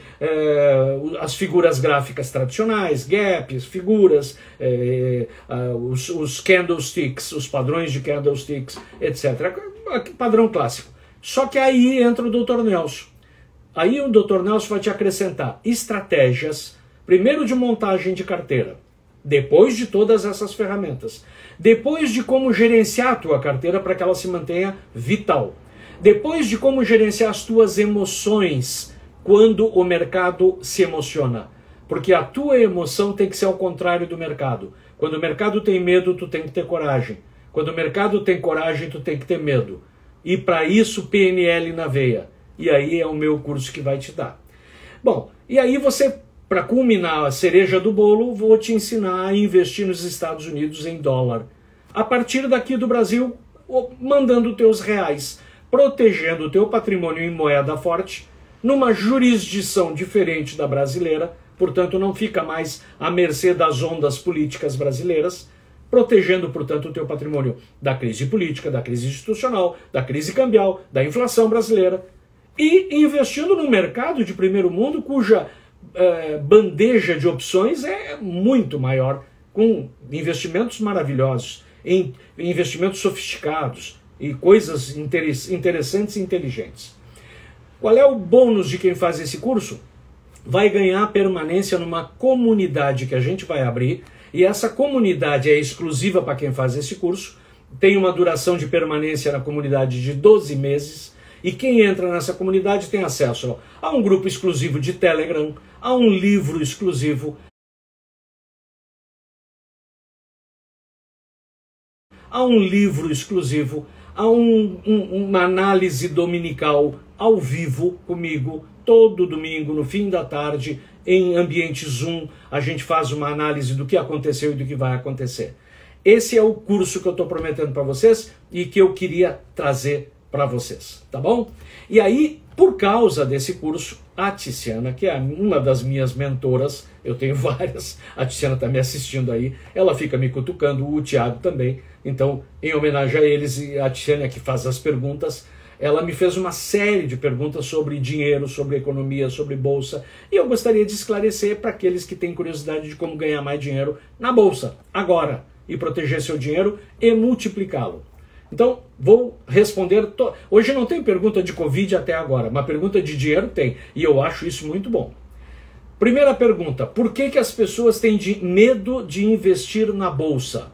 as figuras gráficas tradicionais, gaps, figuras, os candlesticks, os padrões de candlesticks, etc. Padrão clássico. Só que aí entra o Dr. Nelson. Aí o Dr. Nelson vai te acrescentar estratégias, primeiro de montagem de carteira, depois de todas essas ferramentas, depois de como gerenciar a tua carteira para que ela se mantenha vital, depois de como gerenciar as tuas emoções quando o mercado se emociona, porque a tua emoção tem que ser ao contrário do mercado. Quando o mercado tem medo, tu tem que ter coragem. Quando o mercado tem coragem, tu tem que ter medo. E para isso, PNL na veia. E aí é o meu curso que vai te dar. Bom, e aí você, para culminar a cereja do bolo, vou te ensinar a investir nos Estados Unidos em dólar. A partir daqui do Brasil, mandando teus reais, protegendo o teu patrimônio em moeda forte, numa jurisdição diferente da brasileira, portanto não fica mais à mercê das ondas políticas brasileiras, protegendo, portanto, o teu patrimônio da crise política, da crise institucional, da crise cambial, da inflação brasileira, e investindo num mercado de primeiro mundo cuja bandeja de opções é muito maior, com investimentos maravilhosos, em investimentos sofisticados e coisas interessantes e inteligentes. Qual é o bônus de quem faz esse curso? Vai ganhar permanência numa comunidade que a gente vai abrir, e essa comunidade é exclusiva para quem faz esse curso, tem uma duração de permanência na comunidade de 12 meses, e quem entra nessa comunidade tem acesso a um grupo exclusivo de Telegram, a um livro exclusivo, a uma análise dominical ao vivo comigo, todo domingo, no fim da tarde, em ambiente Zoom, a gente faz uma análise do que aconteceu e do que vai acontecer. Esse é o curso que eu estou prometendo para vocês e que eu queria trazer para vocês, tá bom? E aí, por causa desse curso, a Tiziana, que é uma das minhas mentoras, eu tenho várias, a Tiziana está me assistindo aí, ela fica me cutucando, o Thiago também, então, em homenagem a eles, e a Tiziana que faz as perguntas, ela me fez uma série de perguntas sobre dinheiro, sobre economia, sobre bolsa, e eu gostaria de esclarecer para aqueles que têm curiosidade de como ganhar mais dinheiro na bolsa, agora, e proteger seu dinheiro e multiplicá-lo. Então, vou responder... Hoje não tem pergunta de Covid até agora, mas pergunta de dinheiro tem, e eu acho isso muito bom. Primeira pergunta, por que as pessoas têm medo de investir na bolsa?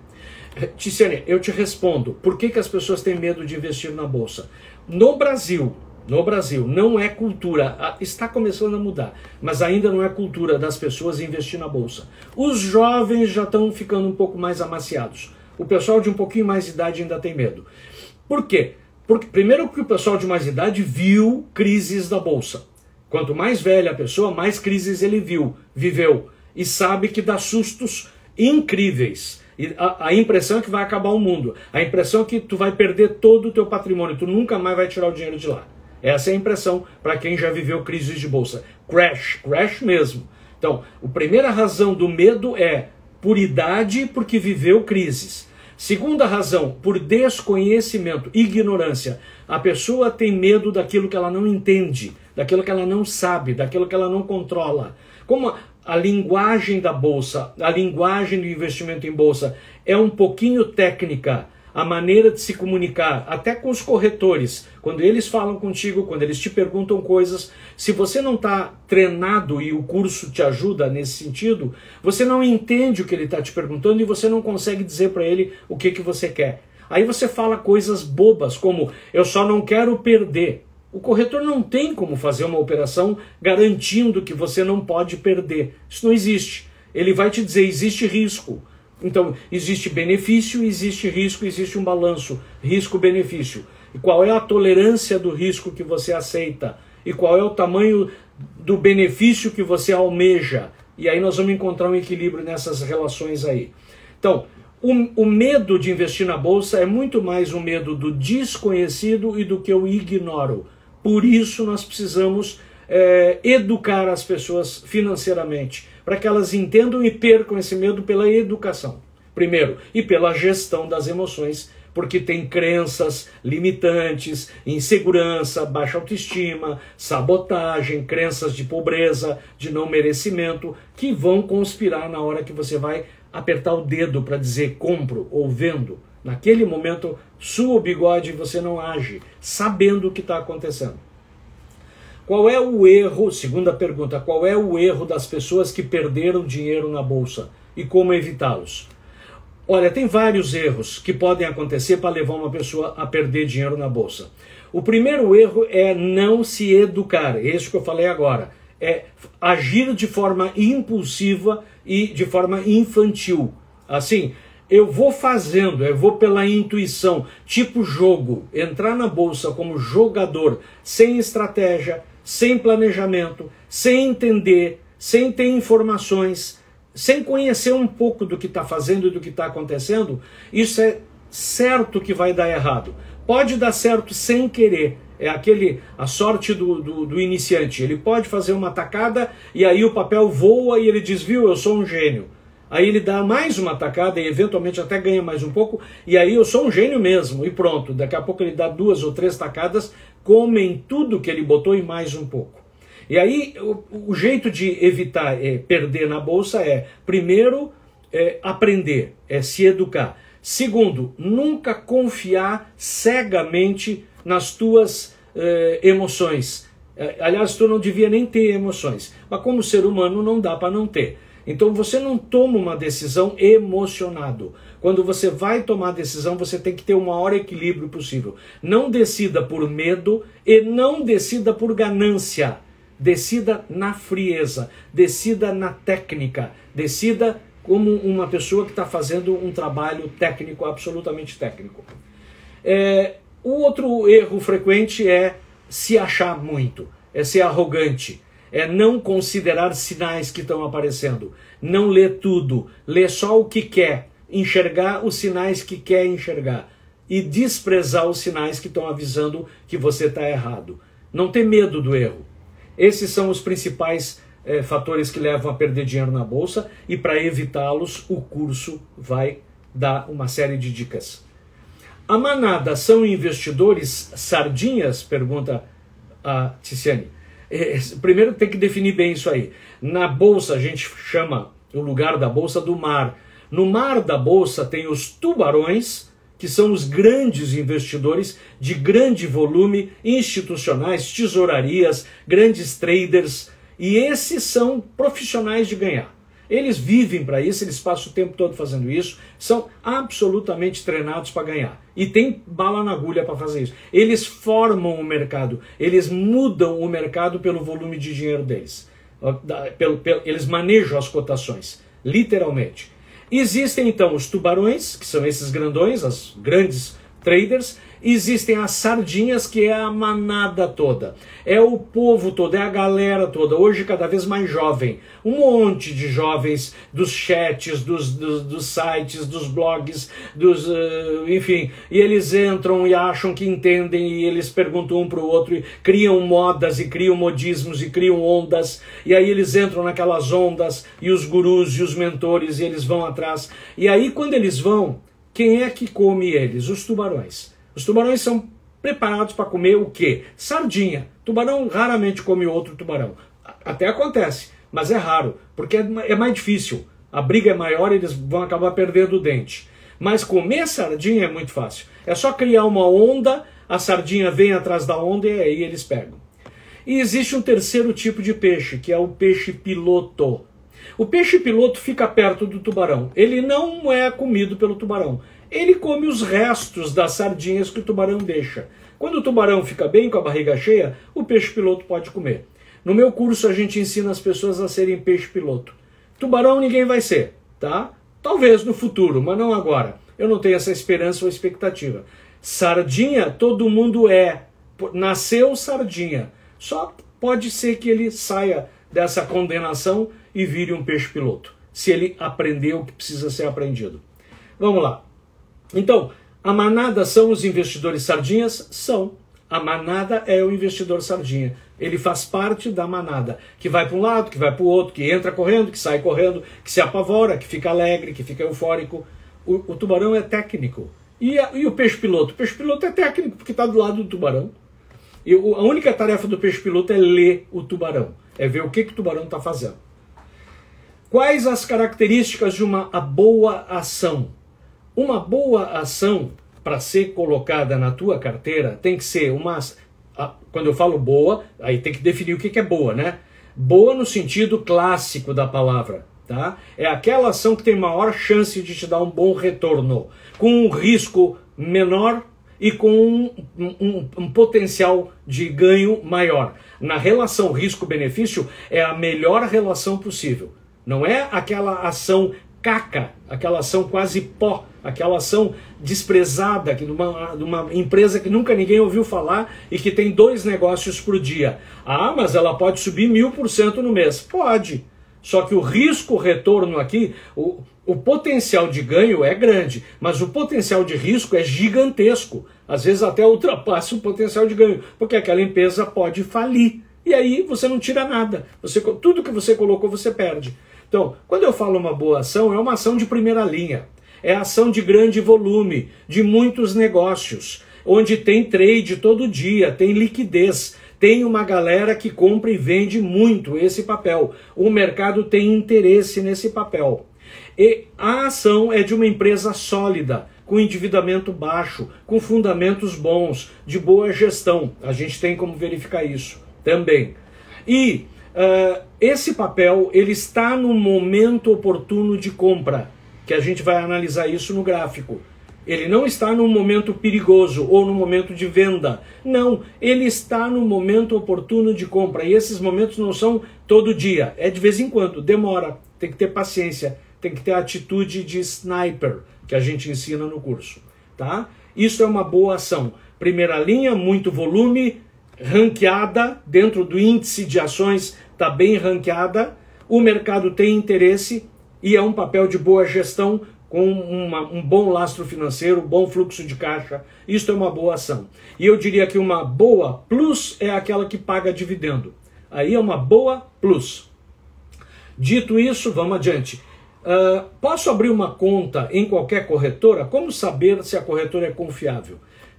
Tiziane, eu te respondo, por que as pessoas têm medo de investir na bolsa? No Brasil, não é cultura, está começando a mudar, mas ainda não é cultura das pessoas investir na bolsa. Os jovens já estão ficando um pouco mais amaciados. O pessoal de um pouquinho mais de idade ainda tem medo. Por quê? Porque, primeiro, que o pessoal de mais idade viu crises da bolsa. Quanto mais velha a pessoa, mais crises ele viveu. E sabe que dá sustos incríveis. E a impressão é que vai acabar o mundo. A impressão é que tu vai perder todo o teu patrimônio. Tu nunca mais vai tirar o dinheiro de lá. Essa é a impressão para quem já viveu crises de bolsa. Crash mesmo. Então, a primeira razão do medo é por idade, porque viveu crises. Segunda razão, por desconhecimento, ignorância. A pessoa tem medo daquilo que ela não entende, daquilo que ela não sabe, daquilo que ela não controla. Como a linguagem da bolsa, a linguagem do investimento em bolsa é um pouquinho técnica, a maneira de se comunicar, até com os corretores, quando eles falam contigo, quando eles te perguntam coisas, se você não está treinado e o curso te ajuda nesse sentido, você não entende o que ele está te perguntando e você não consegue dizer para ele o que você quer. Aí você fala coisas bobas, como eu só não quero perder. O corretor não tem como fazer uma operação garantindo que você não pode perder. Isso não existe. Ele vai te dizer, existe risco. Então, existe benefício, existe risco, existe um balanço, risco-benefício. E qual é a tolerância do risco que você aceita? E qual é o tamanho do benefício que você almeja? E aí nós vamos encontrar um equilíbrio nessas relações aí. Então, o medo de investir na bolsa é muito mais o medo do desconhecido e do que eu ignoro. Por isso nós precisamos educar as pessoas financeiramente, para que elas entendam e percam esse medo pela educação, primeiro, e pela gestão das emoções, porque tem crenças limitantes, insegurança, baixa autoestima, sabotagem, crenças de pobreza, de não merecimento, que vão conspirar na hora que você vai apertar o dedo para dizer compro ou vendo. Naquele momento, sua o bigode e você não age, sabendo o que está acontecendo. Qual é o erro, segunda pergunta, qual é o erro das pessoas que perderam dinheiro na bolsa e como evitá-los? Olha, tem vários erros que podem acontecer para levar uma pessoa a perder dinheiro na bolsa. O primeiro erro é não se educar, isso que eu falei agora, é agir de forma impulsiva e de forma infantil. Assim, eu vou fazendo, eu vou pela intuição, tipo jogo, entrar na bolsa como jogador, sem estratégia, sem planejamento, sem entender, sem ter informações, sem conhecer um pouco do que está fazendo e do que está acontecendo, isso é certo que vai dar errado. Pode dar certo sem querer, é a sorte do iniciante. Ele pode fazer uma tacada e aí o papel voa e ele diz, viu, eu sou um gênio. Aí ele dá mais uma tacada e eventualmente até ganha mais um pouco, e aí eu sou um gênio mesmo, e pronto. Daqui a pouco ele dá 2 ou 3 tacadas, comem tudo que ele botou e mais um pouco. E aí o jeito de evitar perder na bolsa é, primeiro, aprender, se educar. Segundo, nunca confiar cegamente nas tuas emoções. Aliás, tu não devia nem ter emoções, mas como ser humano não dá para não ter. Então você não toma uma decisão emocionado. Quando você vai tomar a decisão, você tem que ter o maior equilíbrio possível. Não decida por medo e não decida por ganância. Decida na frieza, decida na técnica, decida como uma pessoa que está fazendo um trabalho técnico, absolutamente técnico. O outro erro frequente é se achar muito, é ser arrogante. É não considerar sinais que estão aparecendo, não ler tudo, ler só o que quer, enxergar os sinais que quer enxergar e desprezar os sinais que estão avisando que você está errado. Não ter medo do erro. Esses são os principais fatores que levam a perder dinheiro na bolsa e para evitá-los o curso vai dar uma série de dicas. A manada são investidores sardinhas? Pergunta a Ticiane. Primeiro tem que definir bem isso aí. Na bolsa a gente chama o lugar da bolsa do mar. No mar da bolsa tem os tubarões, que são os grandes investidores de grande volume, institucionais, tesourarias, grandes traders, e esses são profissionais de ganhar. Eles vivem para isso, eles passam o tempo todo fazendo isso, são absolutamente treinados para ganhar. E tem bala na agulha para fazer isso. Eles formam o mercado, eles mudam o mercado pelo volume de dinheiro deles. Eles manejam as cotações, literalmente. Existem então os tubarões, que são esses grandões, as grandes traders. Existem as sardinhas, que é a manada toda. É o povo todo, é a galera toda, hoje cada vez mais jovem. Um monte de jovens dos chats, dos sites, dos blogs, enfim. E eles entram e acham que entendem e eles perguntam um para o outro e criam modas e criam modismos e criam ondas. E aí eles entram naquelas ondas e os gurus e os mentores e eles vão atrás. E aí quando eles vão, quem é que come eles? Os tubarões. Os tubarões são preparados para comer o quê? Sardinha. Tubarão raramente come outro tubarão. Até acontece, mas é raro, porque é mais difícil. A briga é maior e eles vão acabar perdendo o dente. Mas comer sardinha é muito fácil. É só criar uma onda, a sardinha vem atrás da onda e aí eles pegam. E existe um terceiro tipo de peixe, que é o peixe piloto. O peixe piloto fica perto do tubarão. Ele não é comido pelo tubarão. Ele come os restos das sardinhas que o tubarão deixa. Quando o tubarão fica bem com a barriga cheia, o peixe piloto pode comer. No meu curso a gente ensina as pessoas a serem peixe piloto. Tubarão ninguém vai ser, tá? Talvez no futuro, mas não agora. Eu não tenho essa esperança ou expectativa. Sardinha, todo mundo é. Nasceu sardinha. Só pode ser que ele saia dessa condenação e vire um peixe-piloto, se ele aprender o que precisa ser aprendido. Vamos lá. Então, a manada são os investidores sardinhas? São. A manada é o investidor sardinha. Ele faz parte da manada, que vai para um lado, que vai para o outro, que entra correndo, que sai correndo, que se apavora, que fica alegre, que fica eufórico. O tubarão é técnico. E o peixe-piloto? O peixe-piloto é técnico, porque está do lado do tubarão. E a única tarefa do peixe-piloto é ler o tubarão, é ver o que o tubarão está fazendo. Quais as características de uma boa ação? Uma boa ação, para ser colocada na tua carteira, tem que ser uma... Quando eu falo boa, aí tem que definir o que é boa, né? Boa no sentido clássico da palavra, tá? É aquela ação que tem maior chance de te dar um bom retorno, com um risco menor e com um potencial de ganho maior. Na relação risco-benefício, é a melhor relação possível. Não é aquela ação caca, aquela ação quase pó, aquela ação desprezada de uma empresa que nunca ninguém ouviu falar e que tem 2 negócios por dia. Ah, mas ela pode subir 1000% no mês. Pode. Só que o risco-retorno aqui, o potencial de ganho é grande, mas o potencial de risco é gigantesco. Às vezes até ultrapassa o potencial de ganho, porque aquela empresa pode falir. E aí você não tira nada. Tudo que você colocou, você perde. Então, quando eu falo uma boa ação, é uma ação de primeira linha. É ação de grande volume, de muitos negócios, onde tem trade todo dia, tem liquidez, tem uma galera que compra e vende muito esse papel. O mercado tem interesse nesse papel. E a ação é de uma empresa sólida, com endividamento baixo, com fundamentos bons, de boa gestão. A gente tem como verificar isso também. E esse papel, ele está no momento oportuno de compra, que a gente vai analisar isso no gráfico. Ele não está no momento perigoso ou no momento de venda. Não, ele está no momento oportuno de compra. E esses momentos não são todo dia, é de vez em quando, demora. Tem que ter paciência, tem que ter a atitude de sniper, que a gente ensina no curso. Tá? Isso é uma boa ação. Primeira linha, muito volume, ranqueada, dentro do índice de ações, está bem ranqueada. O mercado tem interesse e é um papel de boa gestão, com um bom lastro financeiro, bom fluxo de caixa. Isso é uma boa ação. E eu diria que uma boa plus é aquela que paga dividendo. Aí é uma boa plus. Dito isso, vamos adiante. Posso abrir uma conta em qualquer corretora? Como saber se a corretora é confiável?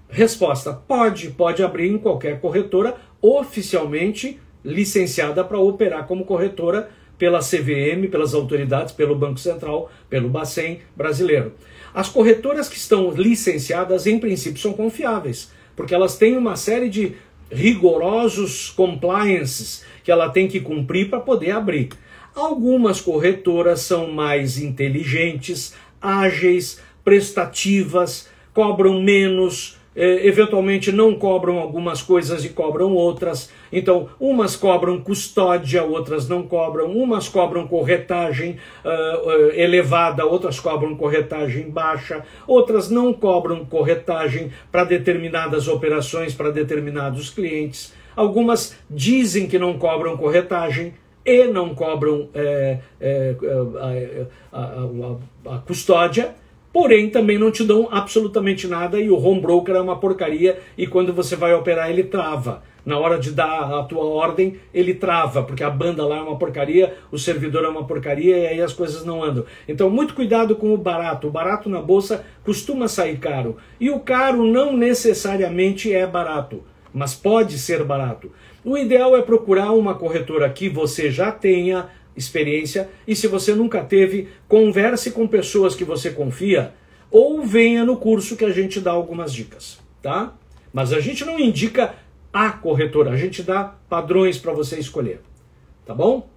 Resposta: pode abrir em qualquer corretora oficialmente licenciada para operar como corretora pela CVM, pelas autoridades, pelo Banco Central, pelo Bacen brasileiro. As corretoras que estão licenciadas, em princípio, são confiáveis, porque elas têm uma série de rigorosos compliances que ela tem que cumprir para poder abrir. Algumas corretoras são mais inteligentes, ágeis, prestativas, cobram menos, eventualmente não cobram algumas coisas e cobram outras. Então, umas cobram custódia, outras não cobram. Umas cobram corretagem elevada, outras cobram corretagem baixa. Outras não cobram corretagem para determinadas operações, para determinados clientes. Algumas dizem que não cobram corretagem e não cobram a custódia. Porém, também não te dão absolutamente nada e o home broker é uma porcaria e quando você vai operar ele trava. Na hora de dar a tua ordem, ele trava, porque a banda lá é uma porcaria, o servidor é uma porcaria e aí as coisas não andam. Então, muito cuidado com o barato. O barato na bolsa costuma sair caro. E o caro não necessariamente é barato, mas pode ser barato. O ideal é procurar uma corretora que você já tenha experiência, e se você nunca teve, converse com pessoas que você confia ou venha no curso que a gente dá algumas dicas, tá? Mas a gente não indica a corretora, a gente dá padrões para você escolher, tá bom?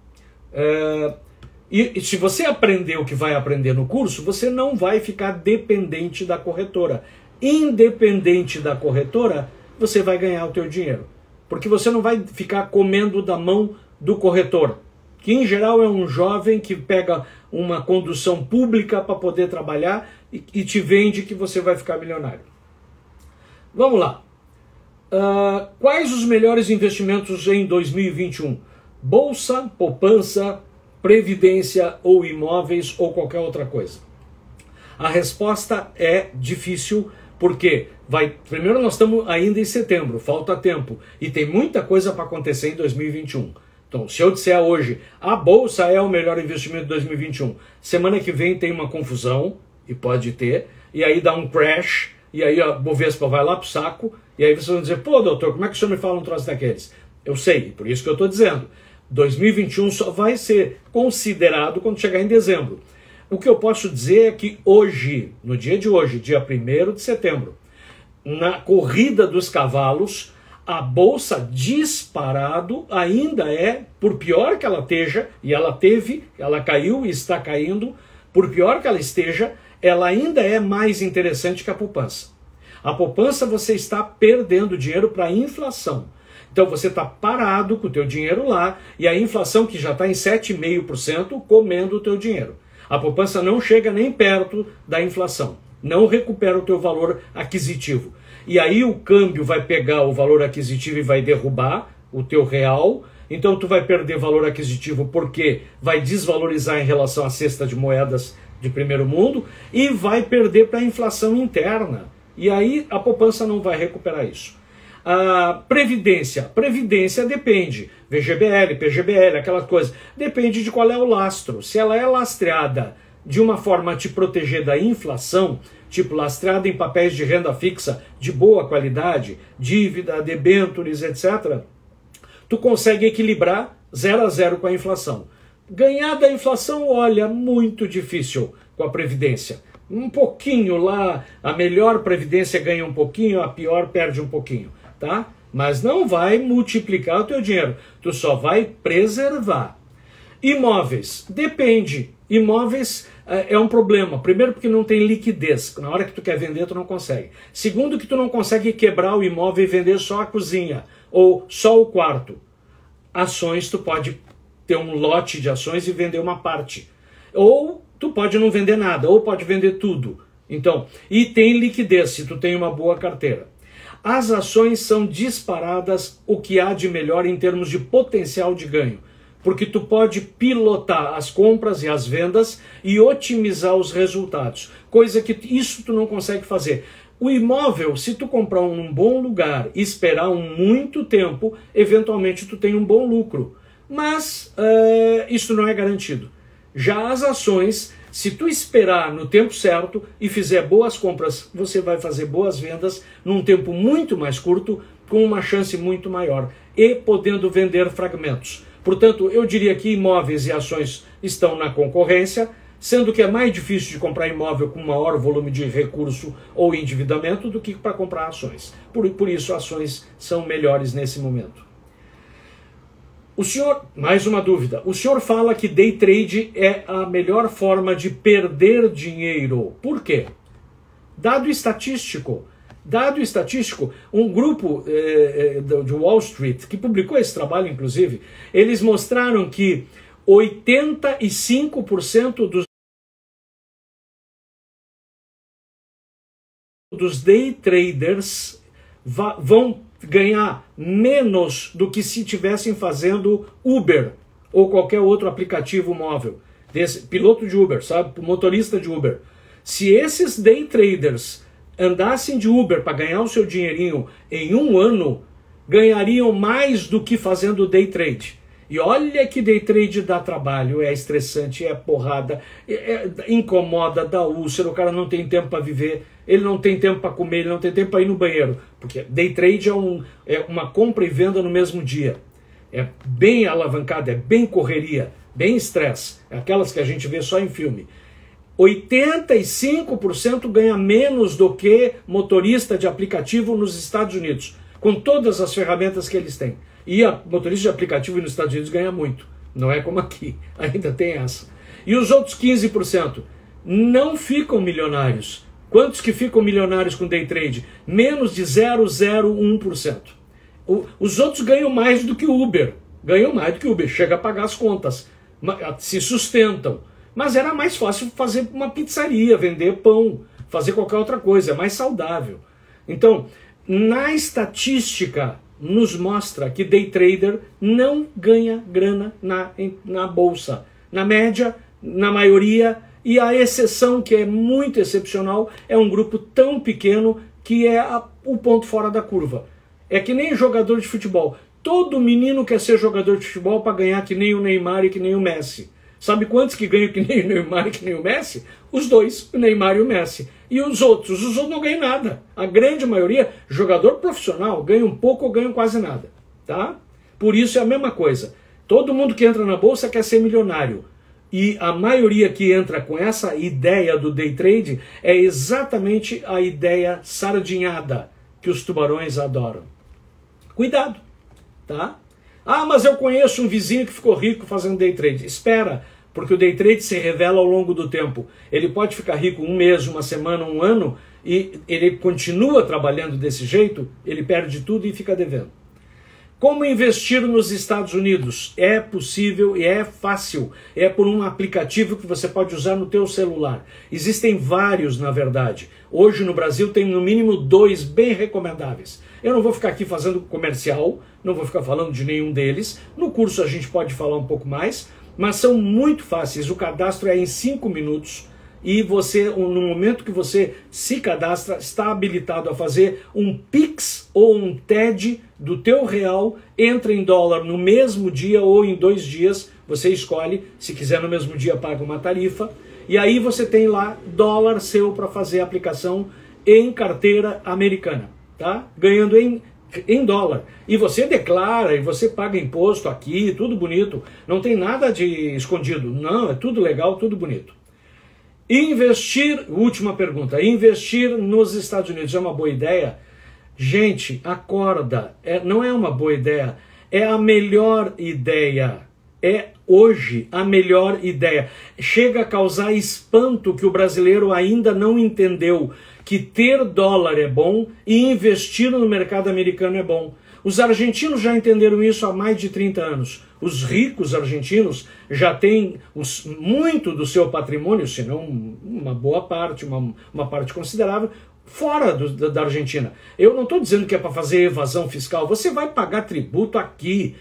E se você aprender o que vai aprender no curso, você não vai ficar dependente da corretora. Independente da corretora, você vai ganhar o teu dinheiro, porque você não vai ficar comendo da mão do corretor. que em geral é um jovem que pega uma condução pública para poder trabalhar e te vende que você vai ficar milionário. Vamos lá. Quais os melhores investimentos em 2021? Bolsa, poupança, previdência ou imóveis ou qualquer outra coisa? A resposta é difícil, porque primeiro nós estamos ainda em setembro, falta tempo, e tem muita coisa para acontecer em 2021. Então, se eu disser hoje, a Bolsa é o melhor investimento de 2021, semana que vem tem uma confusão, e pode ter, e aí dá um crash, e aí a Bovespa vai lá pro saco, e aí vocês vão dizer, pô, doutor, como é que o senhor me fala um troço daqueles? Eu sei, por isso que eu estou dizendo. 2021 só vai ser considerado quando chegar em dezembro. O que eu posso dizer é que hoje, no dia de hoje, dia 1º de setembro, na corrida dos cavalos, a Bolsa disparado ainda é, por pior que ela esteja, e ela teve, ela caiu e está caindo, por pior que ela esteja, ela ainda é mais interessante que a poupança. A poupança você está perdendo dinheiro para a inflação. Então você está parado com o teu dinheiro lá e a inflação que já está em 7,5% comendo o teu dinheiro. A poupança não chega nem perto da inflação, não recupera o teu valor aquisitivo. E aí o câmbio vai pegar o valor aquisitivo e vai derrubar o teu real. Então tu vai perder valor aquisitivo porque vai desvalorizar em relação à cesta de moedas de primeiro mundo e vai perder para a inflação interna. E aí a poupança não vai recuperar isso. A previdência depende. VGBL, PGBL, aquela coisa. Depende de qual é o lastro. Se ela é lastreada de uma forma a te proteger da inflação, tipo lastreada em papéis de renda fixa de boa qualidade, dívida, debêntures, etc., tu consegue equilibrar 0 a 0 com a inflação. Ganhar da inflação, olha, muito difícil com a previdência. Um pouquinho lá, a melhor previdência ganha um pouquinho, a pior perde um pouquinho, tá? Mas não vai multiplicar o teu dinheiro, tu só vai preservar. Imóveis, depende. Imóveis é um problema. Primeiro porque não tem liquidez. Na hora que tu quer vender, tu não consegue. Segundo que tu não consegue quebrar o imóvel e vender só a cozinha ou só o quarto. Ações, tu pode ter um lote de ações e vender uma parte. Ou tu pode não vender nada, ou pode vender tudo. Então, e tem liquidez, se tu tem uma boa carteira. As ações são disparadas o que há de melhor em termos de potencial de ganho. Porque tu pode pilotar as compras e as vendas e otimizar os resultados. Coisa que isso tu não consegue fazer. O imóvel, se tu comprar num bom lugar e esperar muito tempo, eventualmente tu tem um bom lucro. Mas isso não é garantido. Já as ações, se tu esperar no tempo certo e fizer boas compras, você vai fazer boas vendas num tempo muito mais curto, com uma chance muito maior e podendo vender fragmentos. Portanto, eu diria que imóveis e ações estão na concorrência, sendo que é mais difícil de comprar imóvel com maior volume de recurso ou endividamento do que para comprar ações. Por isso, ações são melhores nesse momento. O senhor, mais uma dúvida, o senhor fala que day trade é a melhor forma de perder dinheiro. Por quê? Dado estatístico, um grupo de Wall Street, que publicou esse trabalho, inclusive, eles mostraram que 85% dos day traders vão ganhar menos do que se estivessem fazendo Uber ou qualquer outro aplicativo móvel. Piloto de Uber, sabe? Motorista de Uber. Se esses day traders andassem de Uber para ganhar o seu dinheirinho em um ano, ganhariam mais do que fazendo day trade. E olha que day trade dá trabalho, é estressante, é porrada, incomoda, dá úlcera, o cara não tem tempo para viver, ele não tem tempo para comer, ele não tem tempo para ir no banheiro. Porque day trade é uma compra e venda no mesmo dia. É bem alavancada, é bem correria, bem estresse. É aquelas que a gente vê só em filme. 85% ganha menos do que motorista de aplicativo nos Estados Unidos, com todas as ferramentas que eles têm. E a motorista de aplicativo nos Estados Unidos ganha muito. Não é como aqui, ainda tem essa. E os outros 15% não ficam milionários. Quantos que ficam milionários com day trade? Menos de 0,01%. Os outros ganham mais do que o Uber. ganham mais do que Uber, chega a pagar as contas, se sustentam. Mas era mais fácil fazer uma pizzaria, vender pão, fazer qualquer outra coisa, é mais saudável. Então, na estatística, nos mostra que day trader não ganha grana na bolsa. Na média, na maioria, e a exceção, que é muito excepcional, é um grupo tão pequeno que é o ponto fora da curva. É que nem jogador de futebol. Todo menino quer ser jogador de futebol para ganhar que nem o Neymar e que nem o Messi. Sabe quantos que ganham que nem o Neymar e que nem o Messi? Os dois, o Neymar e o Messi. E os outros não ganham nada. A grande maioria, jogador profissional, ganha um pouco ou ganha quase nada. Tá? Por isso é a mesma coisa. Todo mundo que entra na bolsa quer ser milionário. E a maioria que entra com essa ideia do day trade é exatamente a ideia sardinhada que os tubarões adoram. Cuidado, tá? Ah, mas eu conheço um vizinho que ficou rico fazendo day trade. Espera, porque o day trade se revela ao longo do tempo. Ele pode ficar rico um mês, uma semana, um ano, e ele continua trabalhando desse jeito, ele perde tudo e fica devendo. Como investir nos Estados Unidos? É possível e é fácil. É por um aplicativo que você pode usar no teu celular. Existem vários, na verdade. Hoje no Brasil tem no mínimo 2 bem recomendáveis. Eu não vou ficar aqui fazendo comercial, não vou ficar falando de nenhum deles. No curso a gente pode falar um pouco mais, mas são muito fáceis. O cadastro é em 5 minutos. E você, no momento que você se cadastra, está habilitado a fazer um Pix ou um TED do teu real, entra em dólar no mesmo dia ou em 2 dias, você escolhe, se quiser no mesmo dia paga uma tarifa, e aí você tem lá dólar seu para fazer a aplicação em carteira americana, tá? Ganhando em dólar. E você declara, e você paga imposto aqui, tudo bonito, não tem nada de escondido, não, é tudo legal, tudo bonito. Investir, última pergunta, investir nos Estados Unidos é uma boa ideia? Gente, acorda, não é uma boa ideia, é a melhor ideia, é hoje a melhor ideia. Chega a causar espanto que o brasileiro ainda não entendeu que ter dólar é bom e investir no mercado americano é bom. Os argentinos já entenderam isso há mais de 30 anos. Os ricos argentinos já têm muito do seu patrimônio, se não uma boa parte, uma parte considerável, fora da Argentina. Eu não estou dizendo que é para fazer evasão fiscal. Você vai pagar tributo aqui.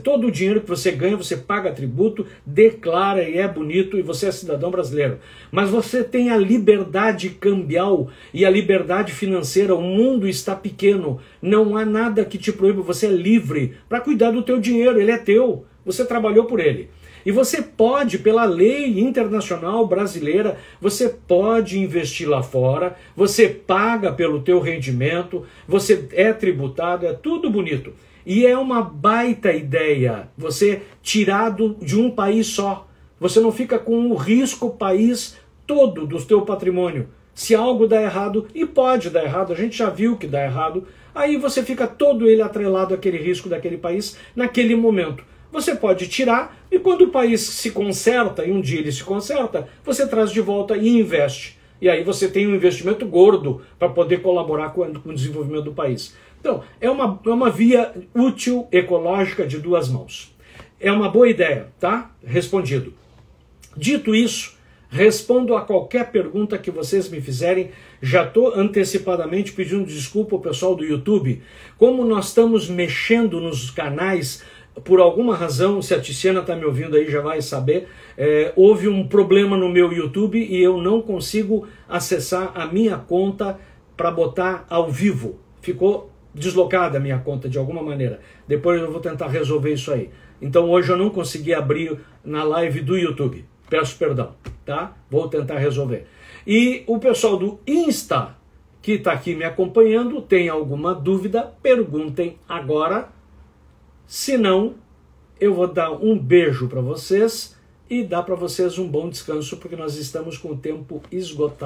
Todo o dinheiro que você ganha, você paga tributo, declara e é bonito, e você é cidadão brasileiro. Mas você tem a liberdade cambial e a liberdade financeira. O mundo está pequeno. Não há nada que te proíba. Você é livre para cuidar do teu dinheiro. Ele é teu. Você trabalhou por ele. E você pode, pela lei internacional brasileira, você pode investir lá fora, você paga pelo teu rendimento, você é tributado, é tudo bonito. E é uma baita ideia você tirado de um país só. Você não fica com o risco país todo do teu patrimônio. Se algo dá errado, e pode dar errado, a gente já viu que dá errado, aí você fica todo ele atrelado àquele risco daquele país naquele momento. Você pode tirar, e quando o país se conserta, e um dia ele se conserta, você traz de volta e investe. E aí você tem um investimento gordo para poder colaborar com o desenvolvimento do país. Então, é uma via útil, ecológica, de 2 mãos. É uma boa ideia, tá? Respondido. Dito isso, respondo a qualquer pergunta que vocês me fizerem. Já estou antecipadamente pedindo desculpa ao pessoal do YouTube. Como nós estamos mexendo nos canais, por alguma razão, se a Tiziana está me ouvindo aí já vai saber, houve um problema no meu YouTube e eu não consigo acessar a minha conta para botar ao vivo. Ficou deslocada a minha conta de alguma maneira. Depois eu vou tentar resolver isso aí. Então hoje eu não consegui abrir na live do YouTube. Peço perdão, tá? Vou tentar resolver. E o pessoal do Insta, que está aqui me acompanhando, tem alguma dúvida? Perguntem agora. Se não, eu vou dar um beijo para vocês e dar para vocês um bom descanso, porque nós estamos com o tempo esgotado.